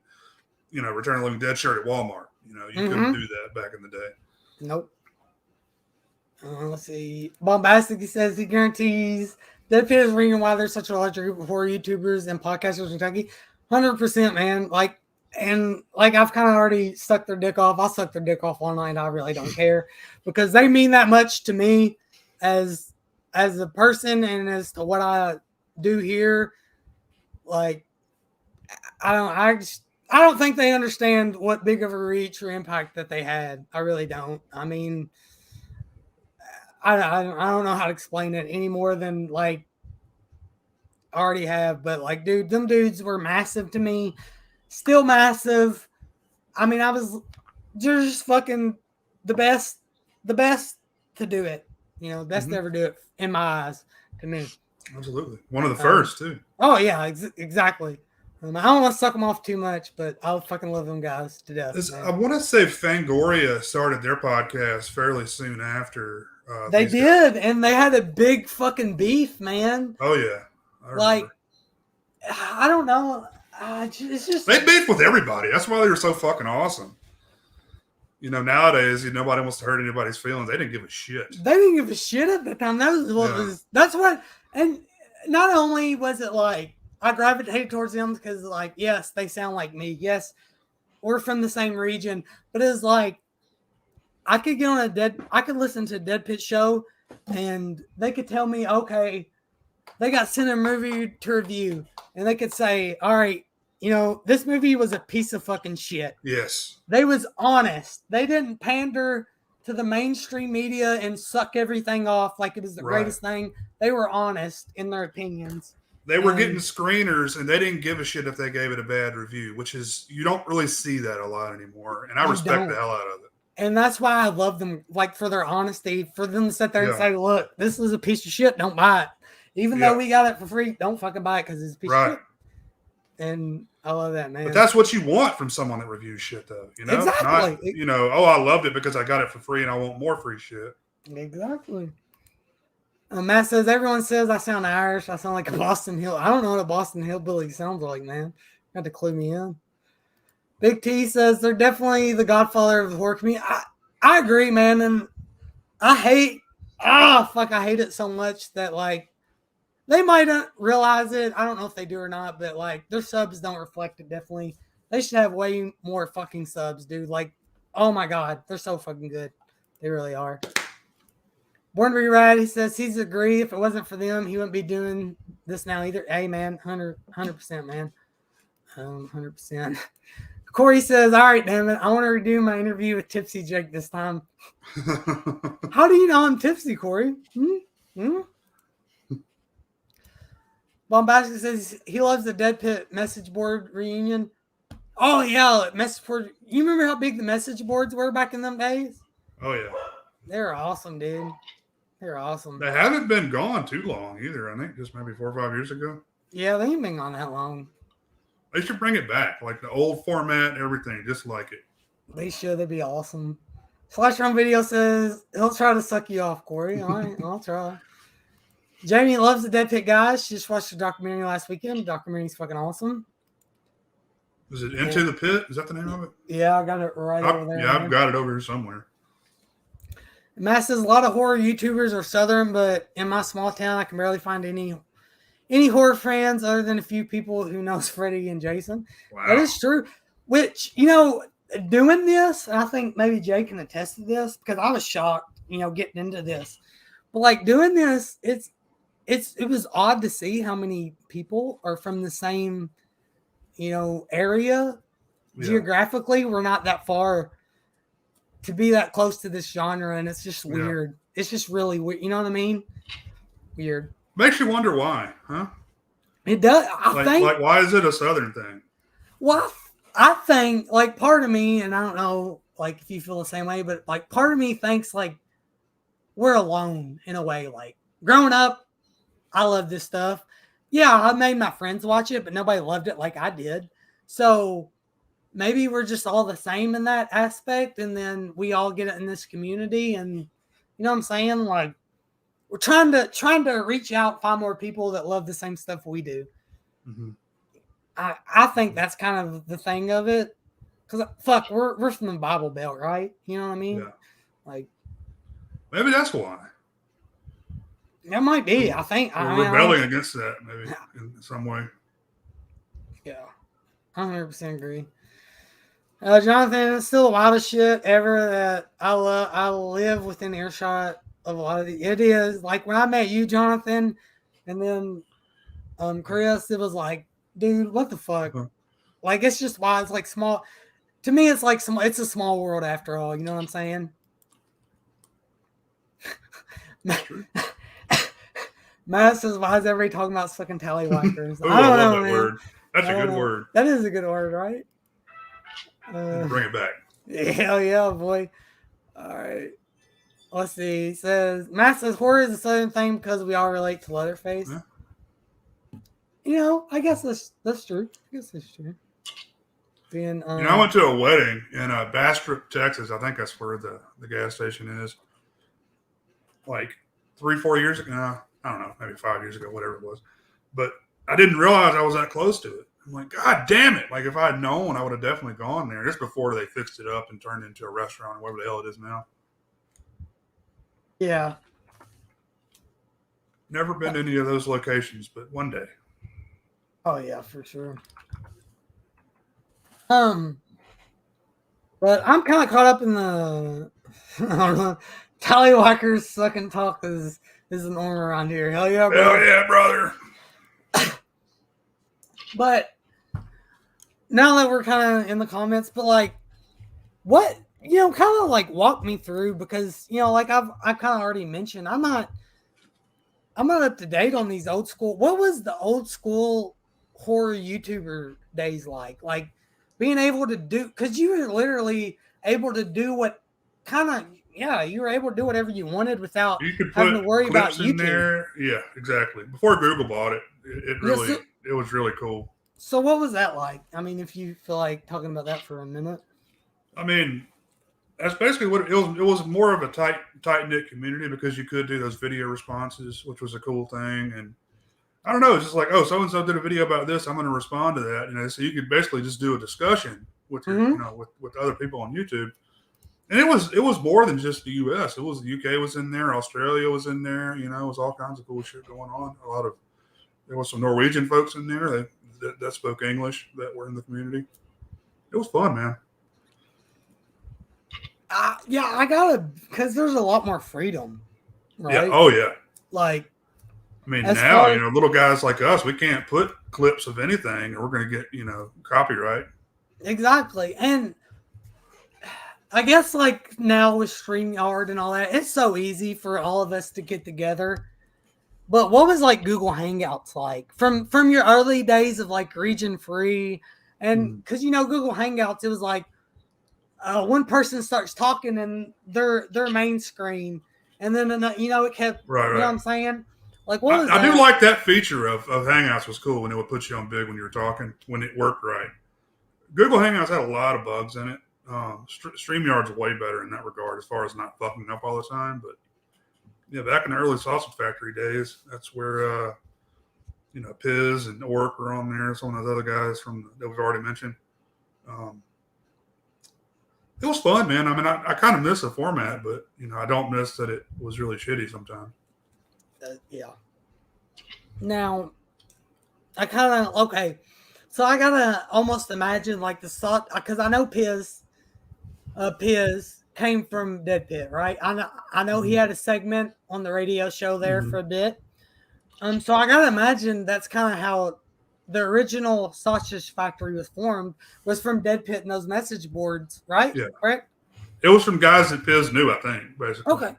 Return of the Living Dead shirt at Walmart. You couldn't do that back in the day. Nope. Let's see. Bombastic, he says he guarantees Dead Pit is the reason why there's such a large group of horror YouTubers and podcasters in Kentucky. 100%, man. Like, and like I've kind of already sucked their dick off. I'll suck their dick off all night. I really don't care because they mean that much to me as a person and as to what I do here. Like I don't think they understand what big of a reach or impact that they had. I really don't. I mean, I don't know how to explain it any more than like I already have. But like, dude, them dudes were massive to me. Still massive. I mean, they're just fucking the best to do it. Best to ever do it in my eyes to me. Absolutely. One of the first, too. Oh, yeah, exactly. I don't want to suck them off too much, but I'll fucking love them guys to death. I want to say Fangoria started their podcast fairly soon after. They did, and they had a big fucking beef, man. Oh, yeah. I don't know. It's just they beef with everybody. That's why they were so fucking awesome. Nowadays, nobody wants to hurt anybody's feelings. They didn't give a shit. They didn't give a shit at the time. That's what. And not only was it like I gravitated towards them because, like, yes, they sound like me. Yes, we're from the same region. But it's like I could get on I could listen to a Dead Pit show and they could tell me, okay, they got sent a movie to review, and they could say, all right, this movie was a piece of fucking shit. Yes. They was honest. They didn't pander to the mainstream media and suck everything off like it was the greatest thing. They were honest in their opinions. They were getting screeners, and they didn't give a shit if they gave it a bad review, which is, you don't really see that a lot anymore, and I respect the hell out of it. And that's why I love them, like, for their honesty, for them to sit there and say, look, this is a piece of shit, don't buy it. Even though we got it for free, don't fucking buy it because it's a piece of shit. And I love that, man. But that's what you want from someone that reviews shit, though. Exactly. Not, I loved it because I got it for free and I want more free shit. Exactly. Matt says, everyone says I sound Irish. I sound like a Boston Hill. I don't know what a Boston Hillbilly sounds like, man. You have to clue me in. Big T says, they're definitely the godfather of the horror community. I agree, man. And I hate it so much that, like, they might not realize it. I don't know if they do or not, but, like, their subs don't reflect it, definitely. They should have way more fucking subs, dude. Like, oh, my God. They're so fucking good. They really are. Born to be Rad, he says he's agree. If it wasn't for them, he wouldn't be doing this now either. Hey, man, 100%, man. 100%. Corey says, all right, damn it. I want to redo my interview with Tipsy Jake this time. How do you know I'm tipsy, Corey? Bombastic says he loves the Dead Pit message board reunion. Oh, yeah. Message board. You remember how big the message boards were back in them days? Oh, yeah. They were awesome, dude. They're awesome. They haven't been gone too long either, I think. Just maybe 4 or 5 years ago. Yeah, they ain't been gone that long. They should bring it back, like the old format and everything, just like it. They should. That'd be awesome. Slash Run Video says he'll try to suck you off, Corey. All right, I'll try. Jamie loves the Dead Pit guys. She just watched the documentary last weekend. The documentary's fucking awesome. Is it Into the Pit? Is that the name of it? Yeah, I got it right over there. Yeah, I've got it over here somewhere. Matt says a lot of horror YouTubers are Southern, but in my small town, I can barely find any horror fans other than a few people who knows Freddy and Jason. Wow. That is true. Which, doing this, I think maybe Jay can attest to this because I was shocked, getting into this. But like doing this, it was odd to see how many people are from the same, area. Yeah. Geographically, we're not that far to be that close to this genre, and it's just weird. Yeah. It's just really weird. You know what I mean? Weird. Makes you wonder why, huh? It does. I think, why is it a Southern thing? Well, I think, like, part of me, and I don't know, like, if you feel the same way, but, like, part of me thinks, like, we're alone in a way. Like, growing up, I love this stuff. Yeah, I made my friends watch it, but nobody loved it like I did. So maybe we're just all the same in that aspect, and then we all get it in this community, and you know what I'm saying? Like, we're trying to reach out, find more people that love the same stuff we do. Mm-hmm. I think that's kind of the thing of it, because fuck, we're from the Bible Belt, right? You know what I mean? Yeah. Like, maybe that's why. That might be. I think we're rebelling against that, maybe in some way. Yeah, 100% agree. Jonathan, it's still the wildest shit ever that I live within earshot of a lot of it is like when I met you, Jonathan, and then Chris, it was like, dude, what the fuck? Uh-huh. Like, it's just why it's like small. To me, it's like it's a small world after all. You know what I'm saying? Matt says, why is everybody talking about fucking tallywhackers? I don't know, that word. That's a good word. That is a good word, right? Bring it back. Hell yeah, boy. All right. Let's see. He says, Matt says, horror is a Southern thing because we all relate to Leatherface. Yeah. I guess that's true. I guess that's true. Being, I went to a wedding in Bastrop, Texas. I think that's where the gas station is. Like 3-4 years ago. No, I don't know, maybe 5 years ago, whatever it was. But I didn't realize I was that close to it. I'm like, God damn it. Like, if I had known, I would have definitely gone there. Just before they fixed it up and turned it into a restaurant or whatever the hell it is now. Yeah. Never been to any of those locations, but one day. Oh, yeah, for sure. But I'm kind of caught up in the Tallywhackers suck and talk is an norm around here. Hell yeah, bro. Hell yeah, brother. But now that we're kind of in the comments, but like, what, kind of like walk me through, because like I kind of already mentioned, I'm not up to date on these old school. What was the old school horror YouTuber days like? Like being able to do, because you were literally able to do what kind of, you were able to do whatever you wanted without You could having put to worry about clips in YouTube. there. Yeah, exactly. Before Google bought it, it really it was really cool. So what was that like? I mean, if you feel like talking about that for a minute. I mean, that's basically what it was. It was more of a tight knit community because you could do those video responses, which was a cool thing. And I don't know, it's just like, oh, so and so did a video about this, I'm going to respond to that. So you could basically just do a discussion with your, with other people on YouTube. And it was more than just the U.S. It was the U.K. was in there, Australia was in there. It was all kinds of cool shit going on. There was some Norwegian folks in there that spoke English that were in the community. It was fun, man. I gotta, because there's a lot more freedom, right? Yeah. Oh yeah. Like, I mean, now little guys like us, we can't put clips of anything, or we're going to get copyright. Exactly, and I guess like now with StreamYard and all that, it's so easy for all of us to get together. But what was like Google Hangouts like from your early days of like region free? And because Google Hangouts, it was like one person starts talking in their main screen, and then it kept right. You know what I'm saying? Like what was I do like that feature of Hangouts was cool when it would put you on big when you were talking, when it worked right. Google Hangouts had a lot of bugs in it. StreamYard's way better in that regard as far as not fucking up all the time. But yeah, back in the early Sausage Factory days, that's where Piz and Orc were on there. Some of those other guys that we've already mentioned. It was fun, man. I mean, I kind of miss the format, but I don't miss that it was really shitty sometimes. Yeah. Now, I kind of okay. So I gotta almost imagine like the thought, because I know Piz came from Dead Pit, right? I know he had a segment on the radio show there for a bit. So I gotta imagine that's kind of how the original Sausage Factory was formed, was from Dead Pit and those message boards, right? Yeah. Correct? It was from guys that Piz knew, I think, basically. Okay.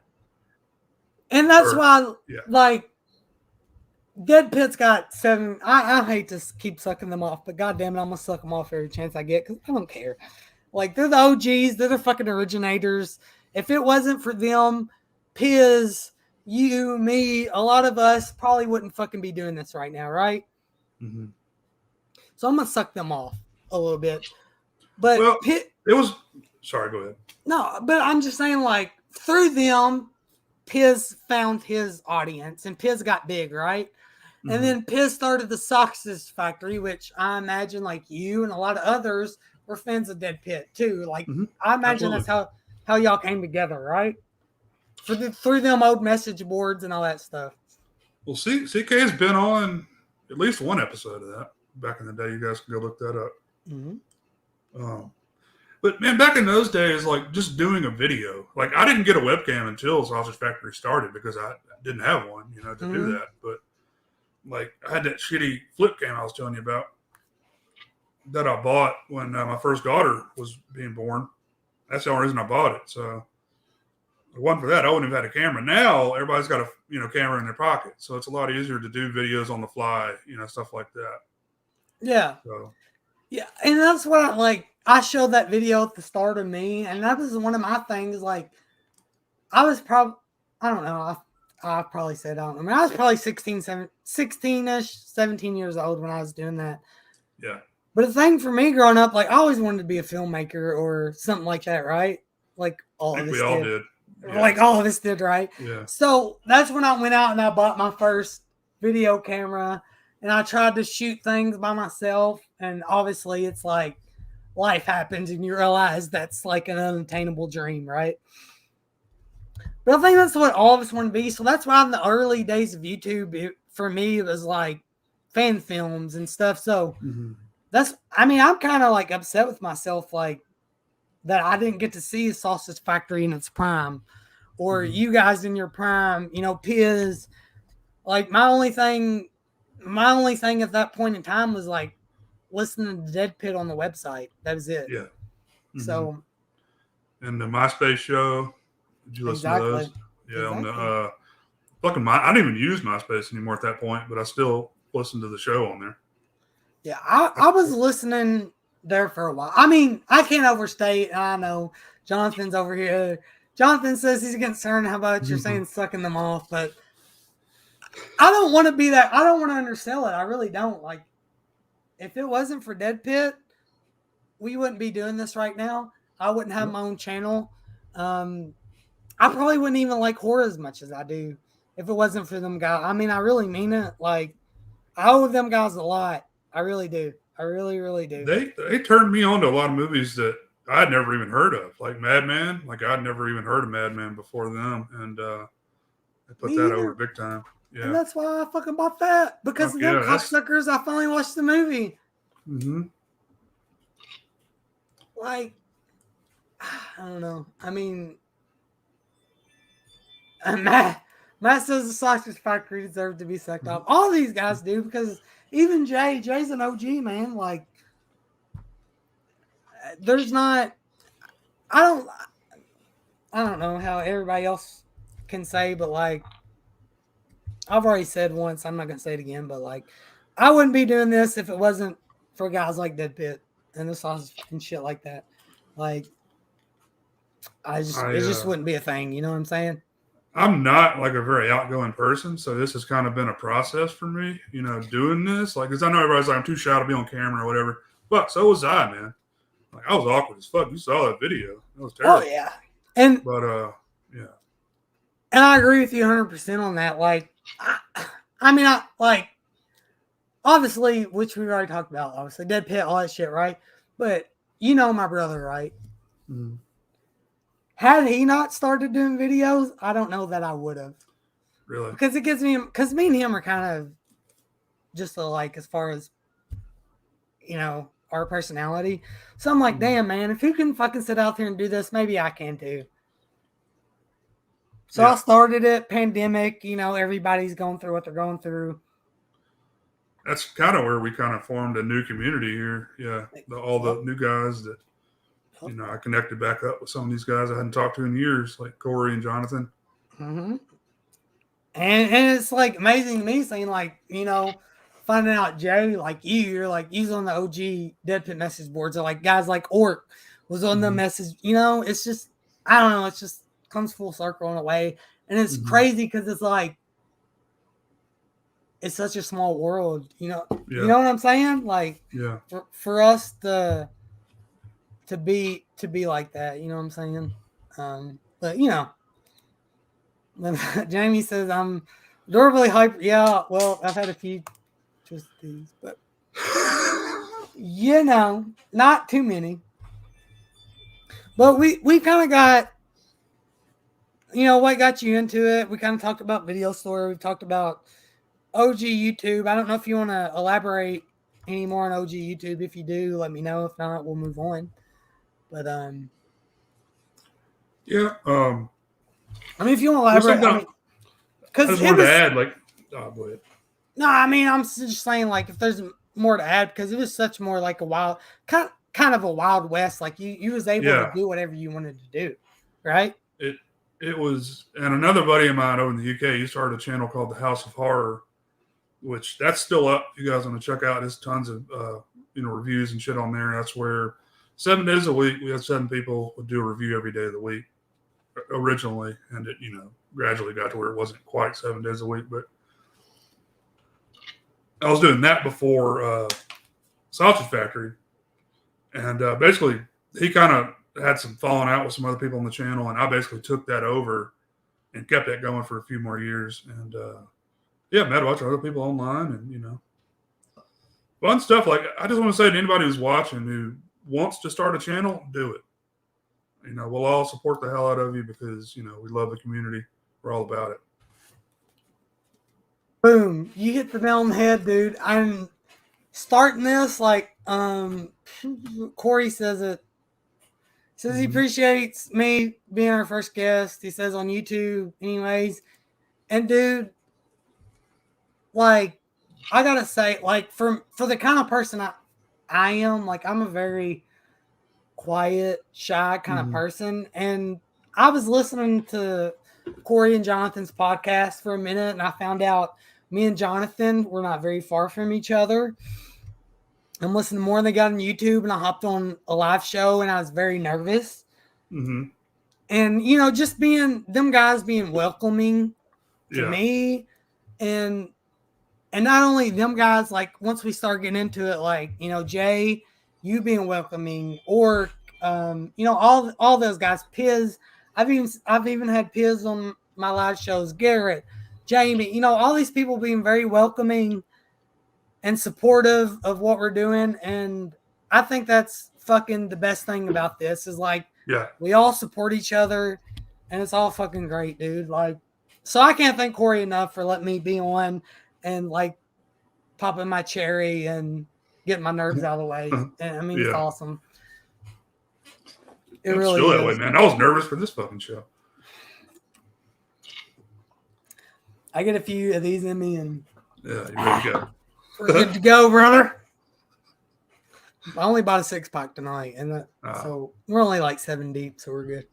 And that's why, like, Dead Pit's got 7. I hate to keep sucking them off, but goddamn it, I'm gonna suck them off every chance I get because I don't care. Like, they're the OGs, they're the fucking originators. If it wasn't for them, Piz, you, me, a lot of us probably wouldn't fucking be doing this right now, right? Mm-hmm. So I'm gonna suck them off a little bit. But it was. Sorry, go ahead. No, but I'm just saying, like, through them, Piz found his audience, and Piz got big, right? Mm-hmm. And then Piz started the Sausage Factory, which I imagine, like, you and a lot of others were fans of Dead Pit too. Like, I imagine that's how y'all came together, right? Through them old message boards and all that stuff. Well, CK has been on at least one episode of that back in the day. You guys can go look that up. Mm-hmm. But man, back in those days, like just doing a video, like I didn't get a webcam until Sausage Factory started because I didn't have one, to do that. But like I had that shitty flip cam I was telling you about that I bought when my first daughter was being born. That's the only reason I bought it. So if it wasn't for that, I wouldn't have had a camera. Now everybody's got a camera in their pocket, so it's a lot easier to do videos on the fly, stuff like that. Yeah. So. Yeah, and that's what I showed that video at the start of me, and that was one of my things. Like, I was probably, I don't know, I probably said, I don't know. I mean, I was probably 16-ish, 17 years old when I was doing that. Yeah. But the thing for me growing up, like, I always wanted to be a filmmaker or something like that, right? Like, all of us did. Yeah. Like, all of us did, right? Yeah. So that's when I went out and I bought my first video camera, and I tried to shoot things by myself. And obviously, it's like life happens and you realize that's like an unattainable dream, right? But I think that's what all of us want to be. So that's why in the early days of YouTube, for me, it was like fan films and stuff. So I'm kind of like upset with myself, like that I didn't get to see Sausage Factory in its prime, or you guys in your prime, you know, Piz. Like my only thing at that point in time was like listening to Dead Pit on the website. That was it. Yeah. So. And the MySpace show. Did you listen to those? Yeah. Exactly. On the fucking I didn't even use MySpace anymore at that point, but I still listened to the show on there. Yeah, I was listening there for a while. I mean, I can't overstate. I know Jonathan's over here. Jonathan says he's concerned how about you're saying sucking them off, but I don't want to be that. I don't want to undersell it. I really don't. Like, if it wasn't for Dead Pit, we wouldn't be doing this right now. I wouldn't have my own channel. I probably wouldn't even like horror as much as I do if it wasn't for them guys. I mean, I really mean it. Like, I owe them guys a lot. I really do. I really, really do. They turned me on to a lot of movies that I had never even heard of, like Madman. Like I'd never even heard of Madman before them, and they put that over big time. Yeah, and that's why I fucking bought that because of them cocksuckers. I finally watched the movie. Mm-hmm. Like, I don't know. I mean, Matt says the Sausage Factory deserved to be sucked off. All these guys do because even Jay's an OG, man. Like, there's not. I don't know how everybody else can say, but like, I've already said once. I'm not gonna say it again, but like, I wouldn't be doing this if it wasn't for guys like Dead Pit and the Sausage and shit like that. Like, it just wouldn't be a thing. You know what I'm saying? I'm not like a very outgoing person, so this has kind of been a process for me, you know, doing this. Like, because I know everybody's like, I'm too shy to be on camera or whatever, but so was I, man. Like, I was awkward as fuck. You saw that video; it was terrible. Oh yeah, yeah. And I agree with you 100% on that. Like, I mean, obviously, which we already talked about, obviously, Dead Pit, all that shit, right? But you know my brother, right? Mm-hmm. Had he not started doing videos, I don't know that I would have. Really? Because it gives me, because me and him are kind of just alike as far as, you know, our personality. So I'm like, damn, man, if you can fucking sit out there and do this, maybe I can too. So I started it, pandemic, you know, everybody's going through what they're going through. That's kind of where we kind of formed a new community here. Yeah. All the new guys that, you know, I connected back up with some of these guys I hadn't talked to in years, like Corey and Jonathan. Mm-hmm. And it's like amazing to me saying, like, you know, finding out Jay, like you're like, he's on the OG Dead Pit message boards. Or like guys like Orc was on the message, you know, it's just, I don't know, it's just comes full circle in a way. And it's crazy because it's like, it's such a small world, you know. You know what I'm saying? Like, for us to be like that, you know what I'm saying? But you know, Jamie says I'm adorably hyper. Yeah, well, I've had a few just these, but you know, not too many. But we kind of got, you know, what got you into it. We kind of talked about Video Store. We've talked about OG YouTube. I don't know if you want to elaborate any more on OG YouTube. If you do, let me know. If not, we'll move on. But yeah. I mean, if you want to elaborate, because more to add, like, go ahead. No, I mean, I'm just saying, like, if there's more to add, because it was such more like a wild, kind of a Wild West. Like you was able to do whatever you wanted to do, right? It was, and another buddy of mine over in the UK, he started a channel called The House of Horror, which that's still up. If you guys want to check out, there's tons of you know, reviews and shit on there. That's where 7 days a week we had 7 people would do a review every day of the week originally, and it, you know, gradually got to where it wasn't quite 7 days a week, but I was doing that before Sausage Factory, and basically he kind of had some falling out with some other people on the channel, and I basically took that over and kept that going for a few more years, and met a bunch of other people online, and you know, fun stuff. Like, I just want to say to anybody who's watching who wants to start a channel, do it. You know, we'll all support the hell out of you because, you know, we love the community. We're all about it. Boom. You hit the nail on the head, dude. I'm starting this like Corey says it. Says he appreciates me being our first guest. He says on YouTube, anyways. And dude, like, I gotta say, like, for the kind of person I am, like, I'm a very quiet, shy kind of person. And I was listening to Corey and Jonathan's podcast for a minute, and I found out me and Jonathan were not very far from each other. I'm listening more than they got on YouTube, and I hopped on a live show, and I was very nervous. And just being them guys being welcoming to me, and not only them guys, like once we start getting into it, like Jay, you being welcoming, or all those guys, Piz. I've even had Piz on my live shows, Garrett, Jamie, all these people being very welcoming and supportive of what we're doing. And I think that's fucking the best thing about this is like, we all support each other and it's all fucking great, dude. Like, so I can't thank Corey enough for letting me be on and like popping my cherry and getting my nerves out of the way. And I mean, it's awesome. It really is. That way, man. I was nervous for this fucking show. I get a few of these in me and you're ready to go. We're good to go, brother. I only bought a 6-pack tonight, and so we're only like 7 deep, so we're good.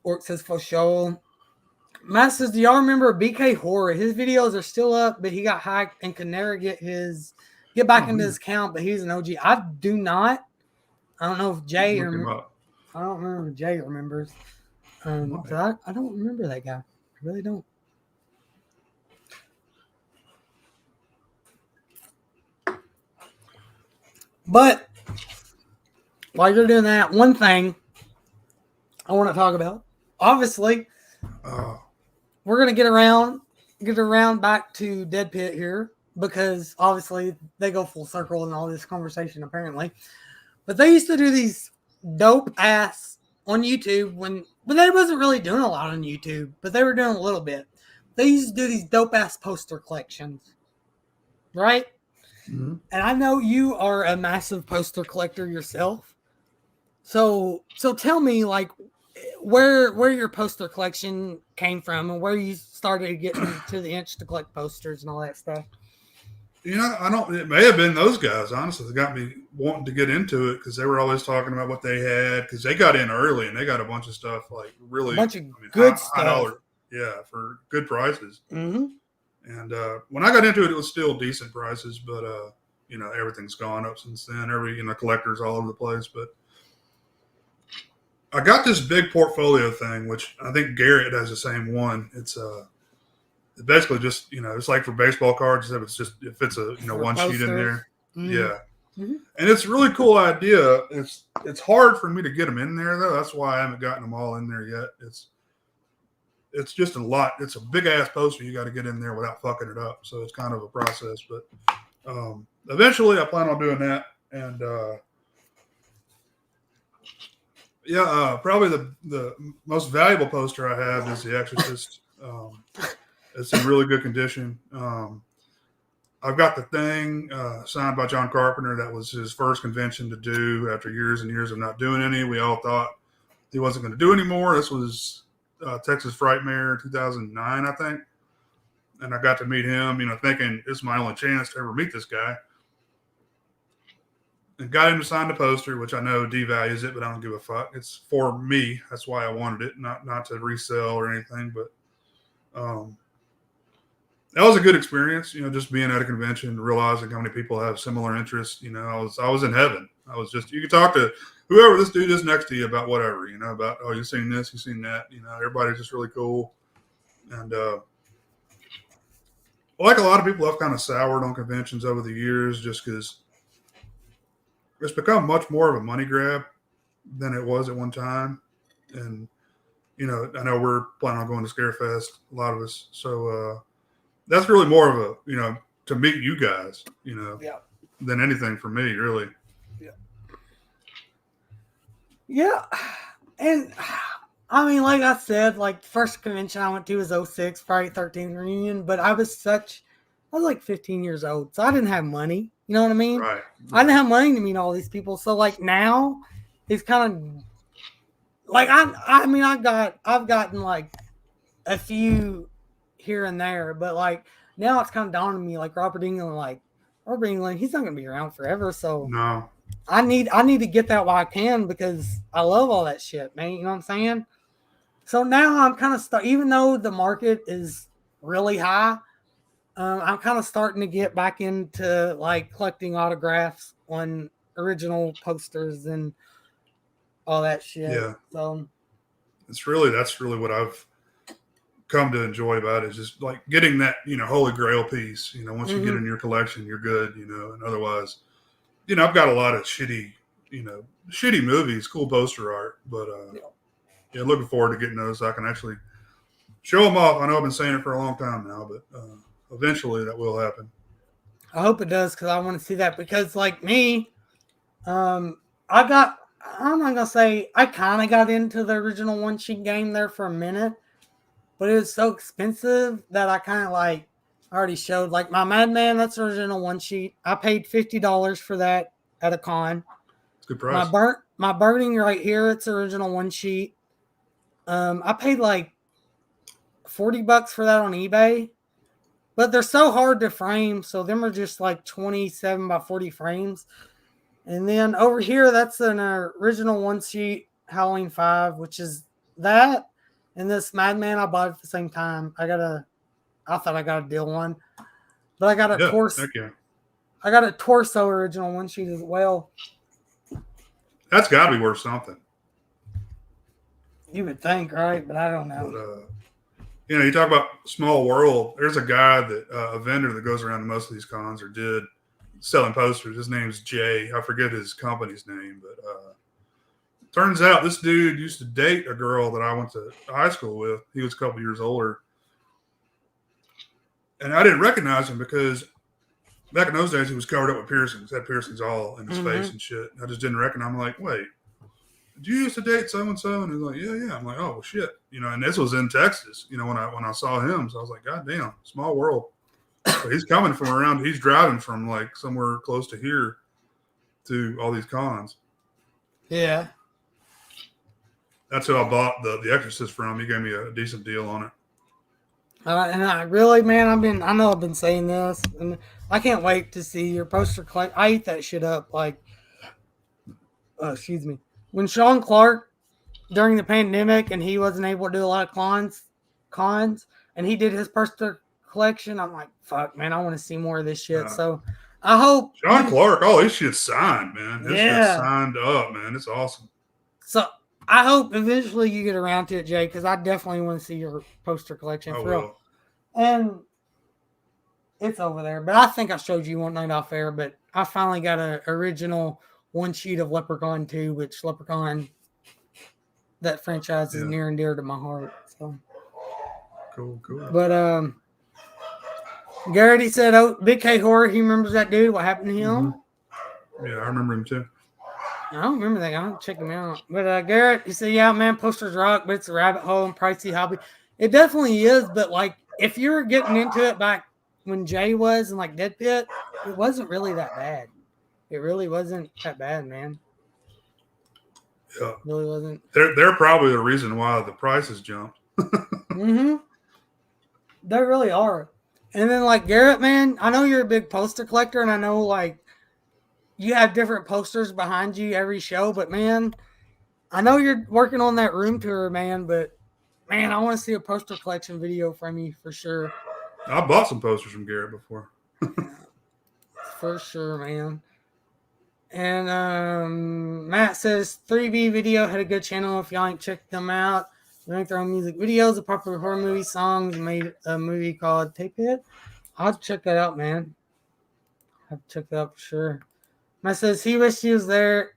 Orc says for sure. Matt says, do y'all remember BK Horror? His videos are still up, but he got hacked and could never get back into his account, but he's an OG. I do not. I don't know if Jay I don't remember if Jay remembers. I don't remember that guy. I really don't. But while you're doing that, one thing I want to talk about, obviously, we're going to get around back to Dead Pit here because obviously they go full circle in all this conversation apparently. But they used to do these dope ass on YouTube but they wasn't really doing a lot on YouTube, but they were doing a little bit. They used to do these dope ass poster collections, right? And I know you are a massive poster collector yourself. So tell me, like, where your poster collection came from and where you started getting to the inch to collect posters and all that stuff. It may have been those guys, honestly, that got me wanting to get into it because they were always talking about what they had because they got in early and they got a bunch of stuff, like really good stuff. High dollar, for good prices. And when I got into it, it was still decent prices, but everything's gone up since then. Collectors all over the place. But I got this big portfolio thing, which I think Garrett has the same one. It's basically just it's like for baseball cards, except it fits a one sheet in there. And it's a really cool idea. It's hard for me to get them in there though. That's why I haven't gotten them all in there yet. It's just a lot. It's a big ass poster you got to get in there without fucking it up. So it's kind of a process, but eventually I plan on doing that. And probably the most valuable poster I have is The Exorcist. It's in really good condition. I've got the thing signed by John Carpenter. That was his first convention to do after years and years of not doing any. We all thought he wasn't going to do any more. This was Texas Frightmare 2009, I think. And I got to meet him, thinking this is my only chance to ever meet this guy. And got him to sign the poster, which I know devalues it, but I don't give a fuck. It's for me. That's why I wanted it, not to resell or anything. But that was a good experience, just being at a convention, realizing how many people have similar interests. I was in heaven. I was just, you could talk to whoever this dude is next to you about whatever, about, oh, you've seen this, you've seen that, everybody's just really cool. And like a lot of people, I've kind of soured on conventions over the years just because it's become much more of a money grab than it was at one time. And, I know we're planning on going to Scarefest, a lot of us. So that's really more of a, to meet you guys, than anything for me, really. Yeah. And I mean, like I said, like the first convention I went to was 06, Friday 13th reunion, but I was like 15 years old. So I didn't have money, You know what I mean? Right. I didn't have money to meet all these people. So like now it's kind of like I've gotten like a few here and there, but like now it's kind of dawning on me like Robert England, he's not gonna be around forever. So No. I need to get that while I can because I love all that shit, man. You know what I'm saying? So now I'm kind of even though the market is really high, I'm kind of starting to get back into like collecting autographs on original posters and all that shit. Yeah. So that's really what I've come to enjoy about it, is just like getting that, holy grail piece. Once you get in your collection, you're good, and otherwise, I've got a lot of shitty movies, cool poster art, but yeah, looking forward to getting those so I can actually show them off. I know I've been saying it for a long time now, but eventually that will happen. I hope it does because I want to see that. Because like me, I'm not gonna say I kind of got into the original one sheet game there for a minute, but it was so expensive that I kind of like already showed like my Madman. That's original one sheet. I paid $50 for that at a con. It's a good price. My burning right here. It's original one sheet. I paid like $40 for that on eBay, but they're so hard to frame. So them are just like 27 by 40 frames. And then over here, that's an original one sheet Halloween 5, which is that. And this Madman I bought at the same time. I thought I got a deal one, but I got a torso. Yeah. I got a torso original one sheet as well. That's got to be worth something. You would think, right? But I don't know. But, you talk about small world. There's a guy a vendor that goes around to most of these cons or did selling posters. His name's Jay. I forget his company's name, but turns out this dude used to date a girl that I went to high school with. He was a couple years older. And I didn't recognize him because back in those days he was covered up with piercings. Had piercings all in his face and shit. I just didn't recognize him. I'm like, wait, did you used to date so-and-so? And he's like, yeah. I'm like, oh, well, shit. And this was in Texas, when I saw him. So I was like, God damn, small world. But he's coming from around. He's driving from like somewhere close to here to all these cons. Yeah. That's who I bought the Exorcist from. He gave me a decent deal on it. And I really, man, I know I've been saying this, and I can't wait to see your poster collect. I eat that shit up. Like, excuse me, when Sean Clark during the pandemic and he wasn't able to do a lot of cons, and he did his poster collection. I'm like, fuck, man, I want to see more of this shit. So I hope Sean Clark. Oh, this shit's signed, man. This shit's Yeah. signed up, man. It's awesome. So I hope eventually you get around to it, Jay, because I definitely want to see your poster collection for real. And it's over there. But I think I showed you one night off air, but I finally got an original one sheet of Leprechaun 2, which Leprechaun, that franchise is near and dear to my heart. So cool. But Garrett, he said, oh, Big K Horror, he remembers that dude. What happened to him? Mm-hmm. Yeah, I remember him too. I don't remember that. I'll check him out. But Garrett, he said, yeah, man, posters rock, but it's a rabbit hole and pricey hobby. It definitely is, but like if you're getting into it back when Jay was and like Dead Pit, it wasn't really that bad. It really wasn't that bad, man. Yeah. It really wasn't. They're probably the reason why the prices jumped. Mm-hmm. They really are. And then like Garrett, man, I know you're a big poster collector, and I know like you have different posters behind you every show, but man, I know you're working on that room tour, man, but man, I want to see a poster collection video from you for sure. I bought some posters from Garrett before. For sure, man. And Matt says 3B Video had a good channel. If y'all ain't checked them out, they make their own music videos of popular horror movie songs. Made a movie called Tape It. I'll have to check that out, man. I'll have to check that out for sure. Matt says he wished he was there.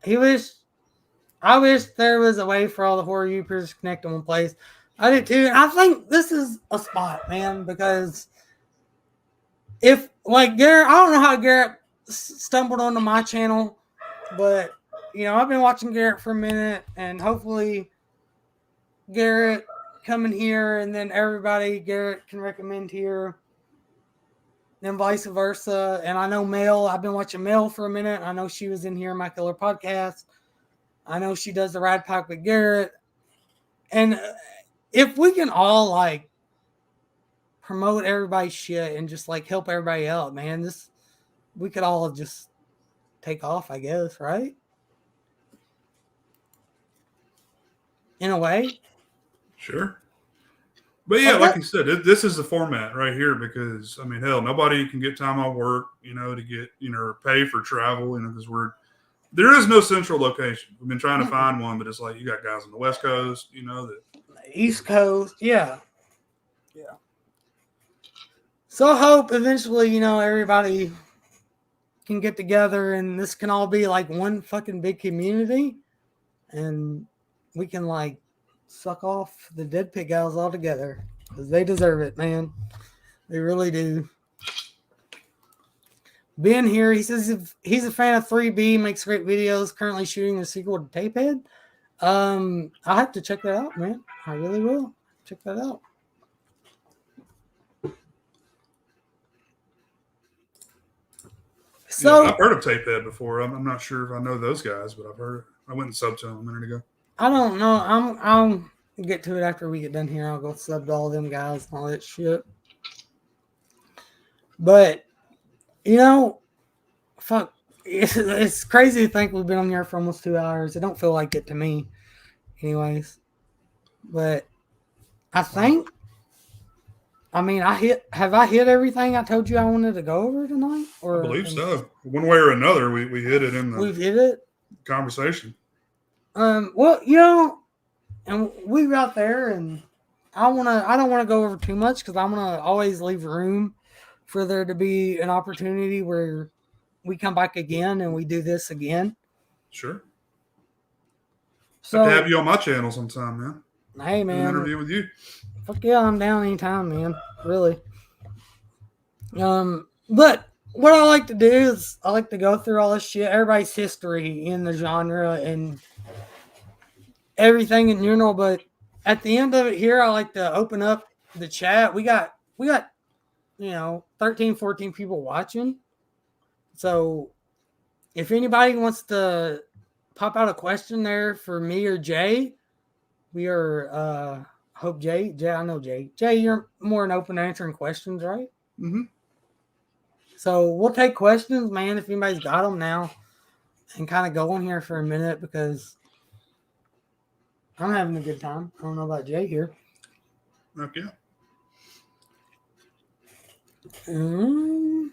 I wish there was a way for all the horror YouTubers to connect in one place. I did too. I think this is a spot, man, because if like Garrett, I don't know how Garrett stumbled onto my channel, but I've been watching Garrett for a minute, and hopefully Garrett coming here, and then everybody Garrett can recommend here and vice versa. And I know Mel, I've been watching Mel for a minute. I know she was in here in my killer podcast. I know she does the Rad Pack with Garrett. And if we can all like promote everybody's shit and just like help everybody out, man, we could all just take off, I guess, right? In a way. Sure. But yeah, like you said, this is the format right here because, I mean, hell, nobody can get time off work, to get, pay for travel, because there is no central location. We've been trying to find one, but it's like you got guys on the West Coast, that East Coast, yeah. So I hope eventually, everybody can get together and this can all be like one fucking big community and we can like suck off the Dead Pit gals all together because they deserve it, man. They really do. Ben here, he says if he's a fan of 3B, makes great videos, currently shooting a sequel to Tapehead. I'll have to check that out, man. I really will. Check that out. So yeah, I've heard of Tapehead before. I'm not sure if I know those guys, but I've heard it. I went and subbed to them a minute ago. I don't know. I'll get to it after we get done here. I'll go sub to all them guys and all that shit. But fuck, it's crazy to think we've been on here for almost 2 hours. It don't feel like it to me, anyways. But I think. I mean, have I hit everything I told you I wanted to go over tonight? Or I believe so. One way or another, we hit it in the we've hit it conversation. Well, and we got there, and I don't want to go over too much because I'm gonna always leave room for there to be an opportunity where we come back again and we do this again. Sure. So I'd have you on my channel sometime, man. Hey, man. An interview with you. Fuck yeah, I'm down anytime, man. Really. But what I like to do is I like to go through all this shit, everybody's history in the genre and everything in general. But at the end of it here, I like to open up the chat. We got 13, 14 people watching. So if anybody wants to pop out a question there for me or Jay, we are hope Jay, I know Jay, you're more an open answering questions, right? Mm-hmm. So we'll take questions, man, if anybody's got them now, and kind of go on here for a minute because I'm having a good time. I don't know about Jay here. Okay. I Mm,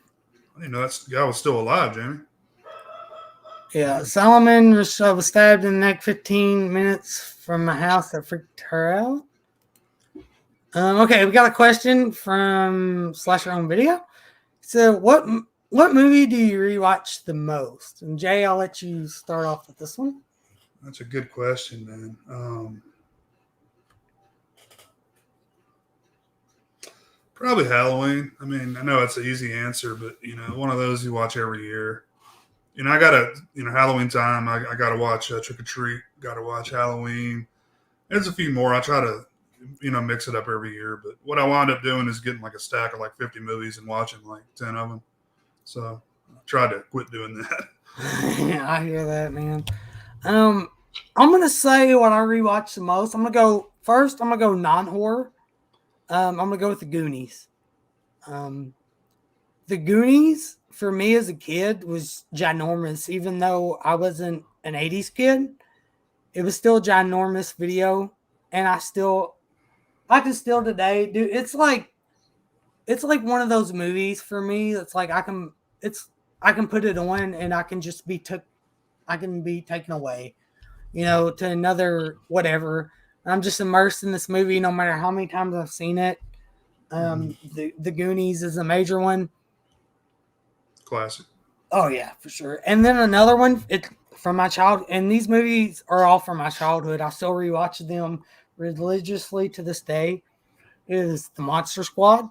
didn't know that guy was still alive, Jamie. yeah, Solomon was stabbed in the neck 15 minutes from a house that freaked her out. Okay, we got a question from Slasher Home Video. So, what movie do you rewatch the most? And Jay, I'll let you start off with this one. That's a good question, man. Probably Halloween. I mean, I know it's an easy answer, but one of those you watch every year. I gotta, Halloween time. I gotta watch Trick or Treat. Gotta watch Halloween. There's a few more. I try to, mix it up every year. But what I wound up doing is getting like a stack of like 50 movies and watching like 10 of them. So I tried to quit doing that. Yeah, I hear that, man. I'm gonna say what I rewatch the most. I'm gonna go non-horror. I'm gonna go with the Goonies. The Goonies for me as a kid was ginormous, even though I wasn't an 80s kid. It was still a ginormous video, and I can still today do. It's like one of those movies for me. It's like I can put it on and I can just be taken away, to another whatever. I'm just immersed in this movie no matter how many times I've seen it. The Goonies is a major one. Classic. Oh yeah, for sure. And then another one, it's from my childhood, and these movies are all from my childhood. I still rewatch them religiously to this day. Is the Monster Squad.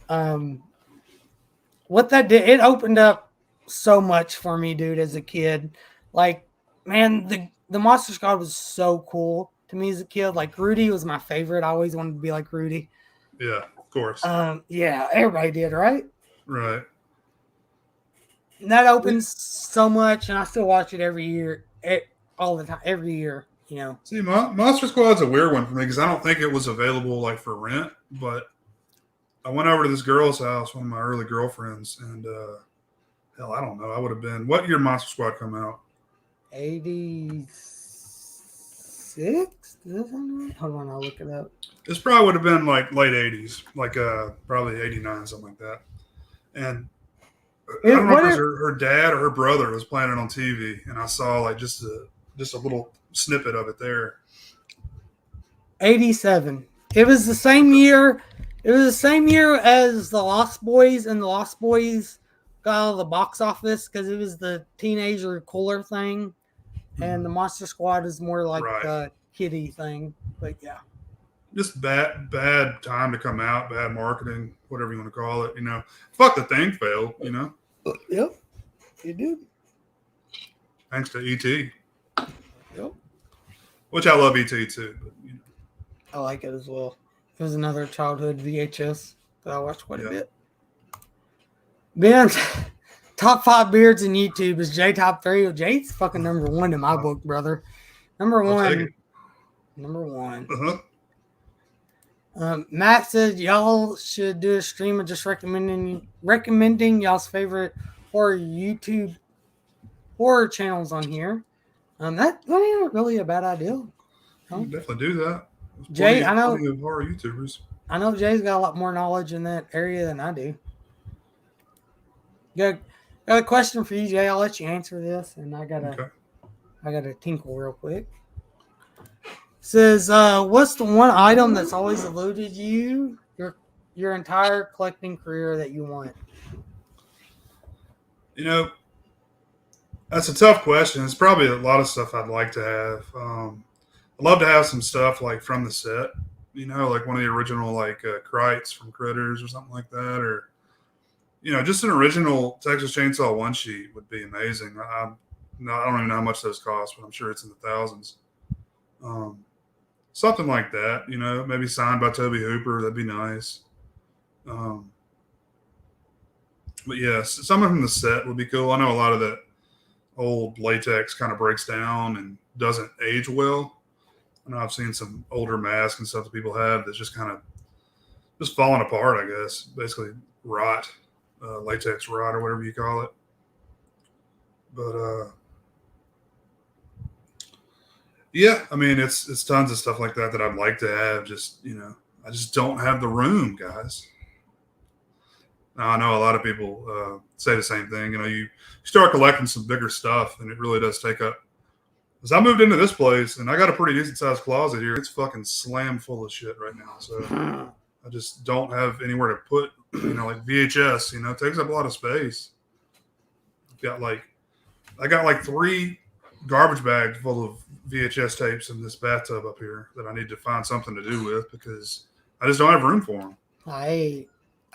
What that did, it opened up so much for me, dude, as a kid. Like, man, the Monster Squad was so cool to me as a kid. Like, Rudy was my favorite. I always wanted to be like Rudy. Yeah, of course. Yeah, everybody did, right? Right. And that opens so much, and I still watch it every year, all the time, every year. You know. See, Monster Squad's a weird one for me because I don't think it was available like for rent. But I went over to this girl's house, one of my early girlfriends, and hell, I don't know. I would have been. What year Monster Squad come out? 86? Hold on, I'll look it up. This probably would have been like late 80s, like probably 89, something like that. And I don't know if it was her dad or her brother was playing it on TV, and I saw like just a little snippet of it there. 87. It was the same year. It was the same year as The Lost Boys, and The Lost Boys got out of the box office because it was the teenager cooler thing, and the Monster Squad is more like the kiddie thing. But yeah, just bad time to come out, bad marketing, whatever you want to call it. You know, fuck, the thing failed. You know. Yep, it did. Thanks to E.T. Yep. Which I love E.T. too. But, you know. I like it as well. It was another childhood VHS that I watched quite a bit. Ben, top 5 beards in YouTube is Jay top 3. Jay's fucking number 1 in my book, brother. Number 1. Number 1. Matt said y'all should do a stream of just recommending y'all's favorite horror YouTube horror channels on here. That ain't really a bad idea. You can definitely do that. Jay, I know horror YouTubers. I know Jay's got a lot more knowledge in that area than I do. Got a question for you, Jay. I'll let you answer this, and I gotta tinkle real quick. Says, what's the one item that's always eluded you your entire collecting career that you want? You know, that's a tough question. It's probably a lot of stuff I'd like to have. I'd love to have some stuff like from the set, you know, like one of the original like Krites from Critters or something like that, or you know, just an original Texas Chainsaw one sheet would be amazing. I don't even know how much those cost, but I'm sure it's in the thousands. Something like that, you know, maybe signed by Toby Hooper. That'd be nice. But yes, something from the set would be cool. I know a lot of that old latex kind of breaks down and doesn't age well. I know I've seen some older masks and stuff that people have that's just kind of just falling apart, I guess. Basically rot, latex rot or whatever you call it. But yeah, I mean, it's tons of stuff like that I'd like to have. Just, you know, I just don't have the room, guys. Now, I know a lot of people say the same thing. You know, you start collecting some bigger stuff, and it really does take up. Because I moved into this place, and I got a pretty decent sized closet here. It's fucking slam full of shit right now. So I just don't have anywhere to put, you know, like VHS. You know, it takes up a lot of space. I got like 3 garbage bags full of VHS tapes in this bathtub up here that I need to find something to do with because I just don't have room for them. I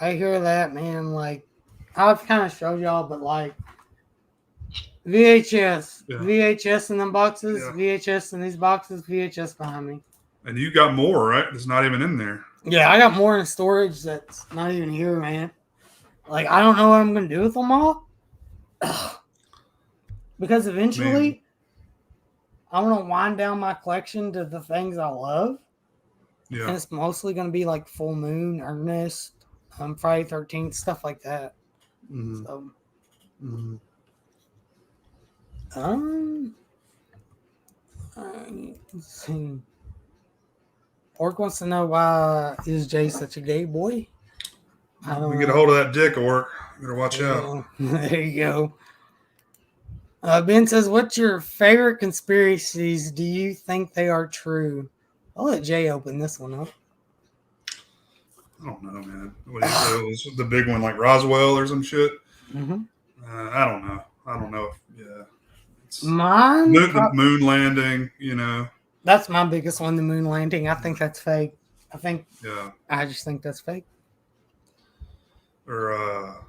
hear that, man. Like, I've kind of showed y'all, but like VHS in them boxes, VHS in these boxes, VHS behind me. And you got more, right? It's not even in there. Yeah, I got more in storage that's not even here, man. Like, I don't know what I'm gonna do with them all. Because eventually, I want to wind down my collection to the things I love. Yeah. And it's mostly going to be like Full Moon, Ernest, Friday 13th, stuff like that. Mm-hmm. So, let's see. Orc wants to know why is Jay such a gay boy? We get a hold of that dick, Orc. Better watch out. There you go. Ben says, what's your favorite conspiracies? Do you think they are true? I'll let Jay open this one up. I don't know, man. What do you say? Was the big one like Roswell or some shit? Mm-hmm. I don't know. It's mine? The moon landing, you know. That's my biggest one, the moon landing. I think that's fake. I just think that's fake. Or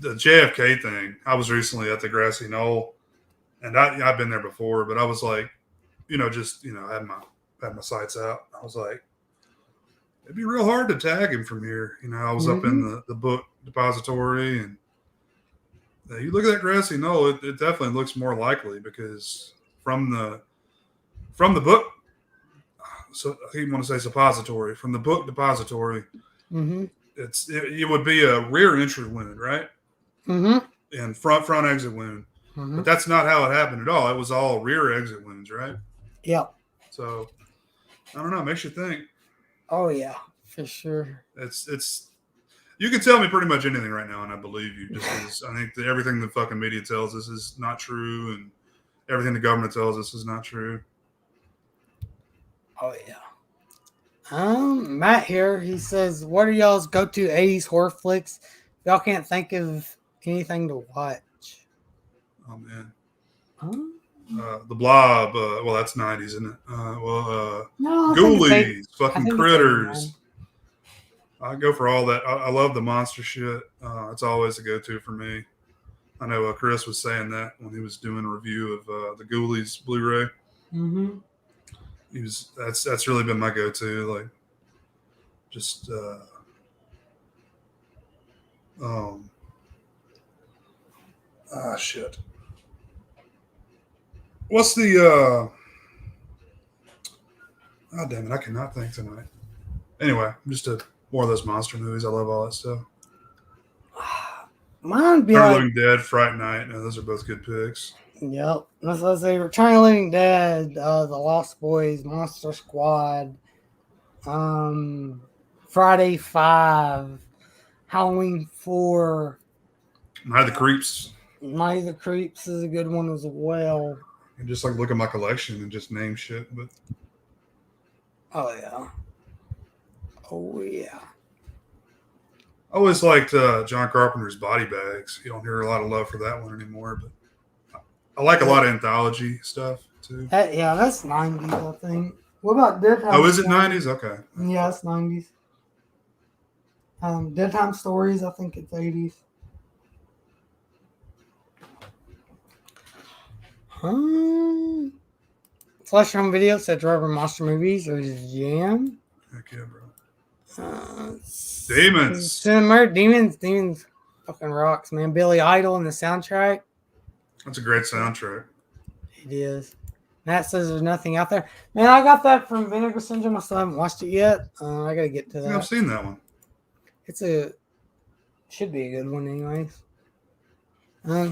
the JFK thing. I was recently at the Grassy Knoll, and I've been there before, but I was like, you know, just, you know, had my sights out. I was like, it'd be real hard to tag him from here. You know, I was up in the book depository, and you look at that grassy knoll. It definitely looks more likely because from the book. So I even want to say suppository from the book depository. It would be a rear entry wound, right? And front exit wound. But that's not how it happened at all. It was all rear exit wounds, right? Yep. So I don't know. It makes you think. Oh yeah, for sure. It's. You can tell me pretty much anything right now, and I believe you. Just because I think that everything the fucking media tells us is not true, and everything the government tells us is not true. Oh yeah. Matt here. He says, "What are y'all's go-to '80s horror flicks? Y'all can't think of anything to watch." Oh man. The Blob. Well, that's '90s, isn't it? No, Ghoulies, fucking Critters. I go for all that. I love the monster shit. It's always a go-to for me. I know Chris was saying that when he was doing a review of the Ghoulies Blu-ray. That's really been my go-to. Like, just shit. What's the oh damn it, I cannot think tonight. Anyway, just more of those monster movies. I love all that stuff. Mine be Return of like the Living Dead, Fright Night. Those are both good picks. Yep. That's what I say. Return of the Living Dead, The Lost Boys, Monster Squad, Friday 5, Halloween 4. Night of the Creeps. Night of the Creeps is a good one as well. And just like look at my collection and just name shit. But oh yeah. I always liked John Carpenter's Body Bags. You don't hear a lot of love for that one anymore, but I like a lot of anthology stuff too. That's 90s, I think. What about Dead Time? Oh, is it 90s? Okay. Yeah, it's 90s. Dead Time Stories, I think it's 80s. Flash Home Video said Driver Monster Movies or Jam. Heck yeah, bro. Demons. Demons fucking rocks, man. Billy Idol and the soundtrack. That's a great soundtrack. It is. Matt says there's nothing out there. Man, I got that from Vinegar Syndrome. I still haven't watched it yet. I gotta get to that. I've seen that one. Should be a good one anyways.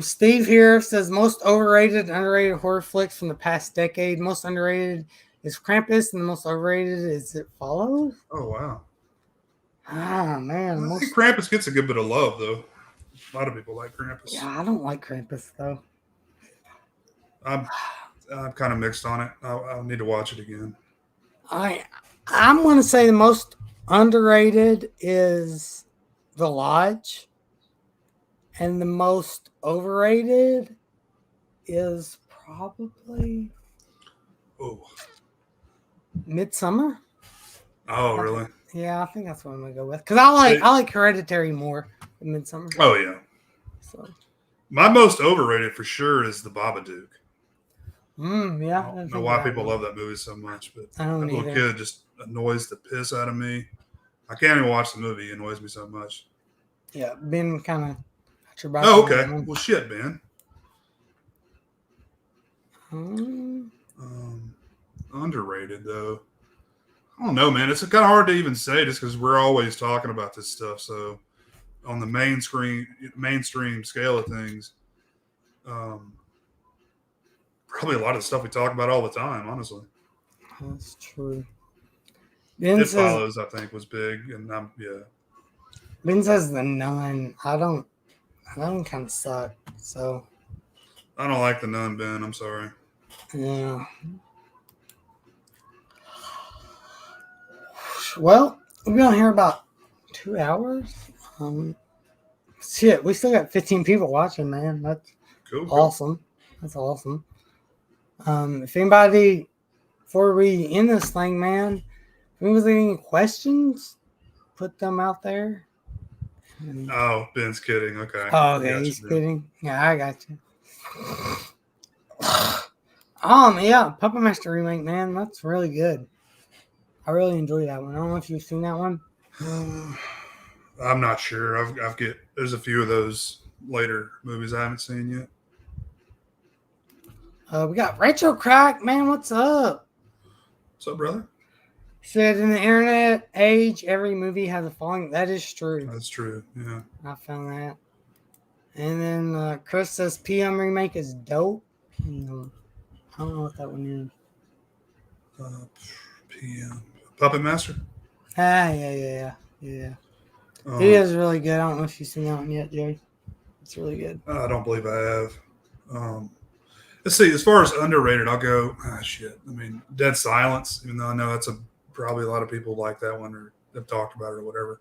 Steve here says most overrated and underrated horror flicks from the past decade. Most underrated is Krampus, and the most overrated is It Follows. Oh wow. Ah man, I think Krampus gets a good bit of love though. A lot of people like Krampus. Yeah, I don't like Krampus though. I'm kind of mixed on it. I'll need to watch it again. I'm going to say the most underrated is The Lodge, and the most overrated is probably Midsummer. Oh, really? Yeah, I think that's what I'm going to go with because I like Hereditary more than Midsummer. Oh yeah. So my most overrated for sure is The Babadook. Yeah. I don't know why people love that movie so much, but I don't that little kid just annoys the piss out of me. I can't even watch the movie. It annoys me so much. Yeah, Ben kind of. Oh, okay. Well, shit, Ben. Underrated though. I don't know, man. It's kind of hard to even say just because we're always talking about this stuff. So, on the mainstream scale of things, probably a lot of the stuff we talk about all the time. Honestly, that's true. It Follows, I think, was big, and Ben says The Nun. That one kind of sucked. So, I don't like The Nun, Ben. I'm sorry. Yeah. Well, we've been on here about 2 hours. Shit, we still got 15 people watching, man. That's awesome. That's awesome. If anybody, before we end this thing, man, if anyone's any questions, put them out there. Oh, Ben's kidding. Okay. Oh, okay. He's kidding. Yeah, I got you. Yeah, Puppet Master remake, man. That's really good. I really enjoyed that one. I don't know if you've seen that one. I'm not sure. There's a few of those later movies I haven't seen yet. We got Retro Crack, man. What's up? What's up, brother? Said in the internet age, every movie has a following. That is true. That's true. Yeah. I found that. And then Chris says PM remake is dope. I don't know what that one is. PM Puppet Master. Yeah. It is really good. I don't know if you've seen that one yet, Jay. It's really good. I don't believe I have. Let's see. As far as underrated, I'll go. Shit. I mean, Dead Silence. Even though I know that's probably a lot of people like that one or have talked about it or whatever.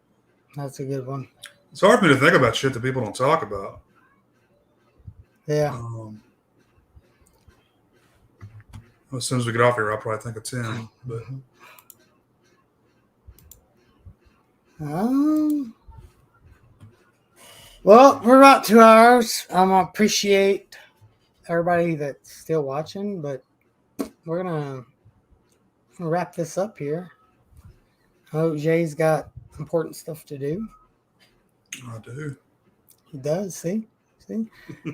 That's a good one. It's hard for me to think about shit that people don't talk about. Yeah. As soon as we get off here, I'll probably think of 10. But well, we're about 2 hours. I appreciate everybody that's still watching, but we're gonna wrap this up here. Oh, Jay's got important stuff to do. I do. He does, see?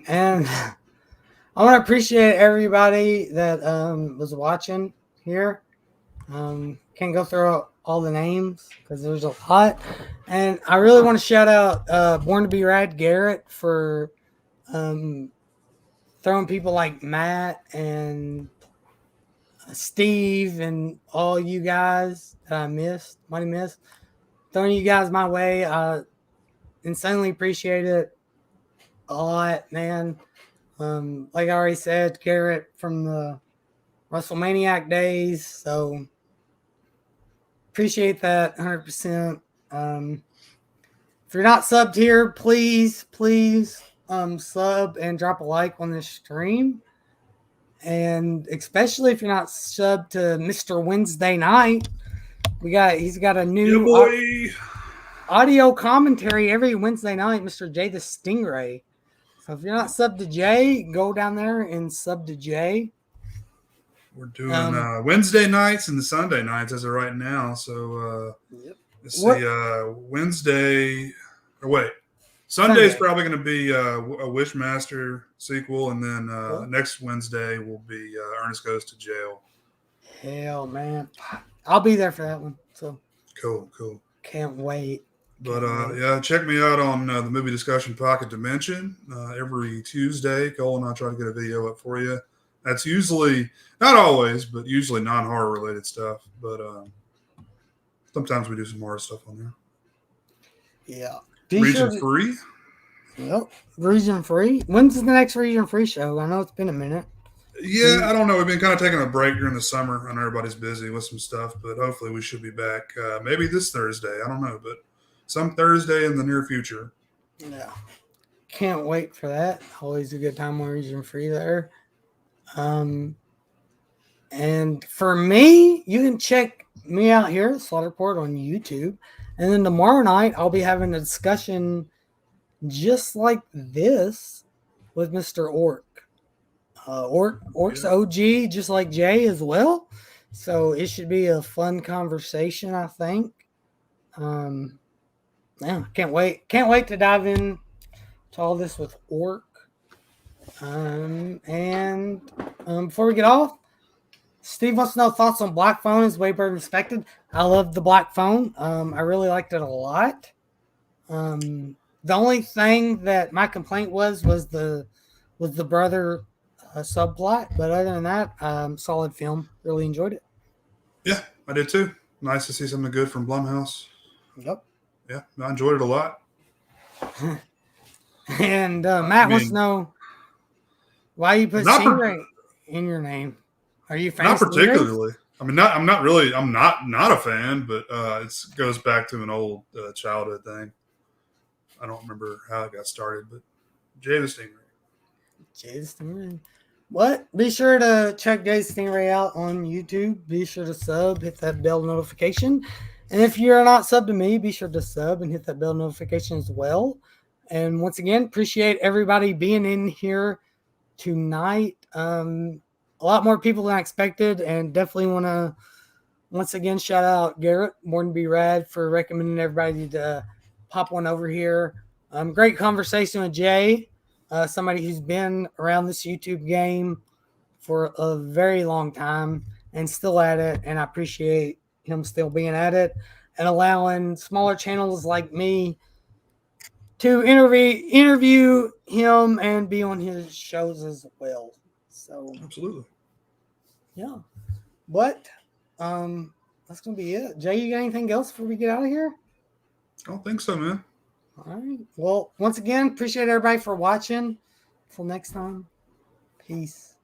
And I want to appreciate everybody that was watching here. Can't go through all the names because there's a lot. And I really want to shout out Born to Be Rad Garrett for throwing people like Matt and Steve and all you guys that I might have missed. Throwing you guys my way. I insanely appreciate it. A lot, man. Like I already said, Garrett from the WrestleManiac days, so appreciate that 100%. If you're not subbed here, please sub and drop a like on this stream, and especially if you're not subbed to Mr. Wednesday Night, he's got a new audio commentary every Wednesday night, Mr. Jay the Stingray. So if you're not subbed to Jay, go down there and sub to Jay. We're doing Wednesday nights and the Sunday nights as of right now. So let's see. Sunday's probably going to be a Wishmaster sequel, and then next Wednesday will be Ernest Goes to Jail. Hell, man. I'll be there for that one. So Cool. Can't wait. But check me out on the Movie Discussion Pocket Dimension every Tuesday. Cole and I try to get a video up for you. That's usually, not always, but usually non-horror related stuff. But sometimes we do some horror stuff on there. Yeah. Region free? Yep. Region free. When's the next Region free show? I know it's been a minute. Yeah, I don't know. We've been kind of taking a break during the summer. I know everybody's busy with some stuff, but hopefully we should be back maybe this Thursday. I don't know, but some Thursday in the near future. Yeah. Can't wait for that. Always a good time on Region Free there. And for me, you can check me out here at Slaughterport on YouTube. And then tomorrow night, I'll be having a discussion just like this with Mr. Orc. Orc's OG, just like Jay as well. So it should be a fun conversation, I think. Yeah, can't wait to dive in to all this with Orc. And before we get off, Steve wants to know thoughts on Black Phone is way better than expected. I love the Black Phone. I really liked it a lot. The only thing that my complaint was the brother subplot, but other than that, solid film. Really enjoyed it. Yeah, I did too. Nice to see something good from Blumhouse. Yep. Yeah, I enjoyed it a lot. And Matt wants to know why you put Stingray in your name. Are you a fan? Not particularly. I mean, I'm not really. I'm not a fan, but it goes back to an old childhood thing. I don't remember how it got started, but Jay the Stingray. Jay the Stingray. What? Be sure to check Jay the Stingray out on YouTube. Be sure to sub, hit that bell notification. And if you're not subbed to me, be sure to sub and hit that bell notification as well. And once again, appreciate everybody being in here tonight. A lot more people than I expected, and definitely want to once again, shout out Garrett, Morning Be Rad, for recommending everybody to pop one over here. Great conversation with Jay, somebody who's been around this YouTube game for a very long time and still at it. And I appreciate him still being at it and allowing smaller channels like me to interview him and be on his shows as well. So Absolutely. yeah. But that's gonna be it. Jay, you got anything else before we get out of here? I don't think so, man. All right. Well, once again, appreciate everybody for watching. Until next time, peace.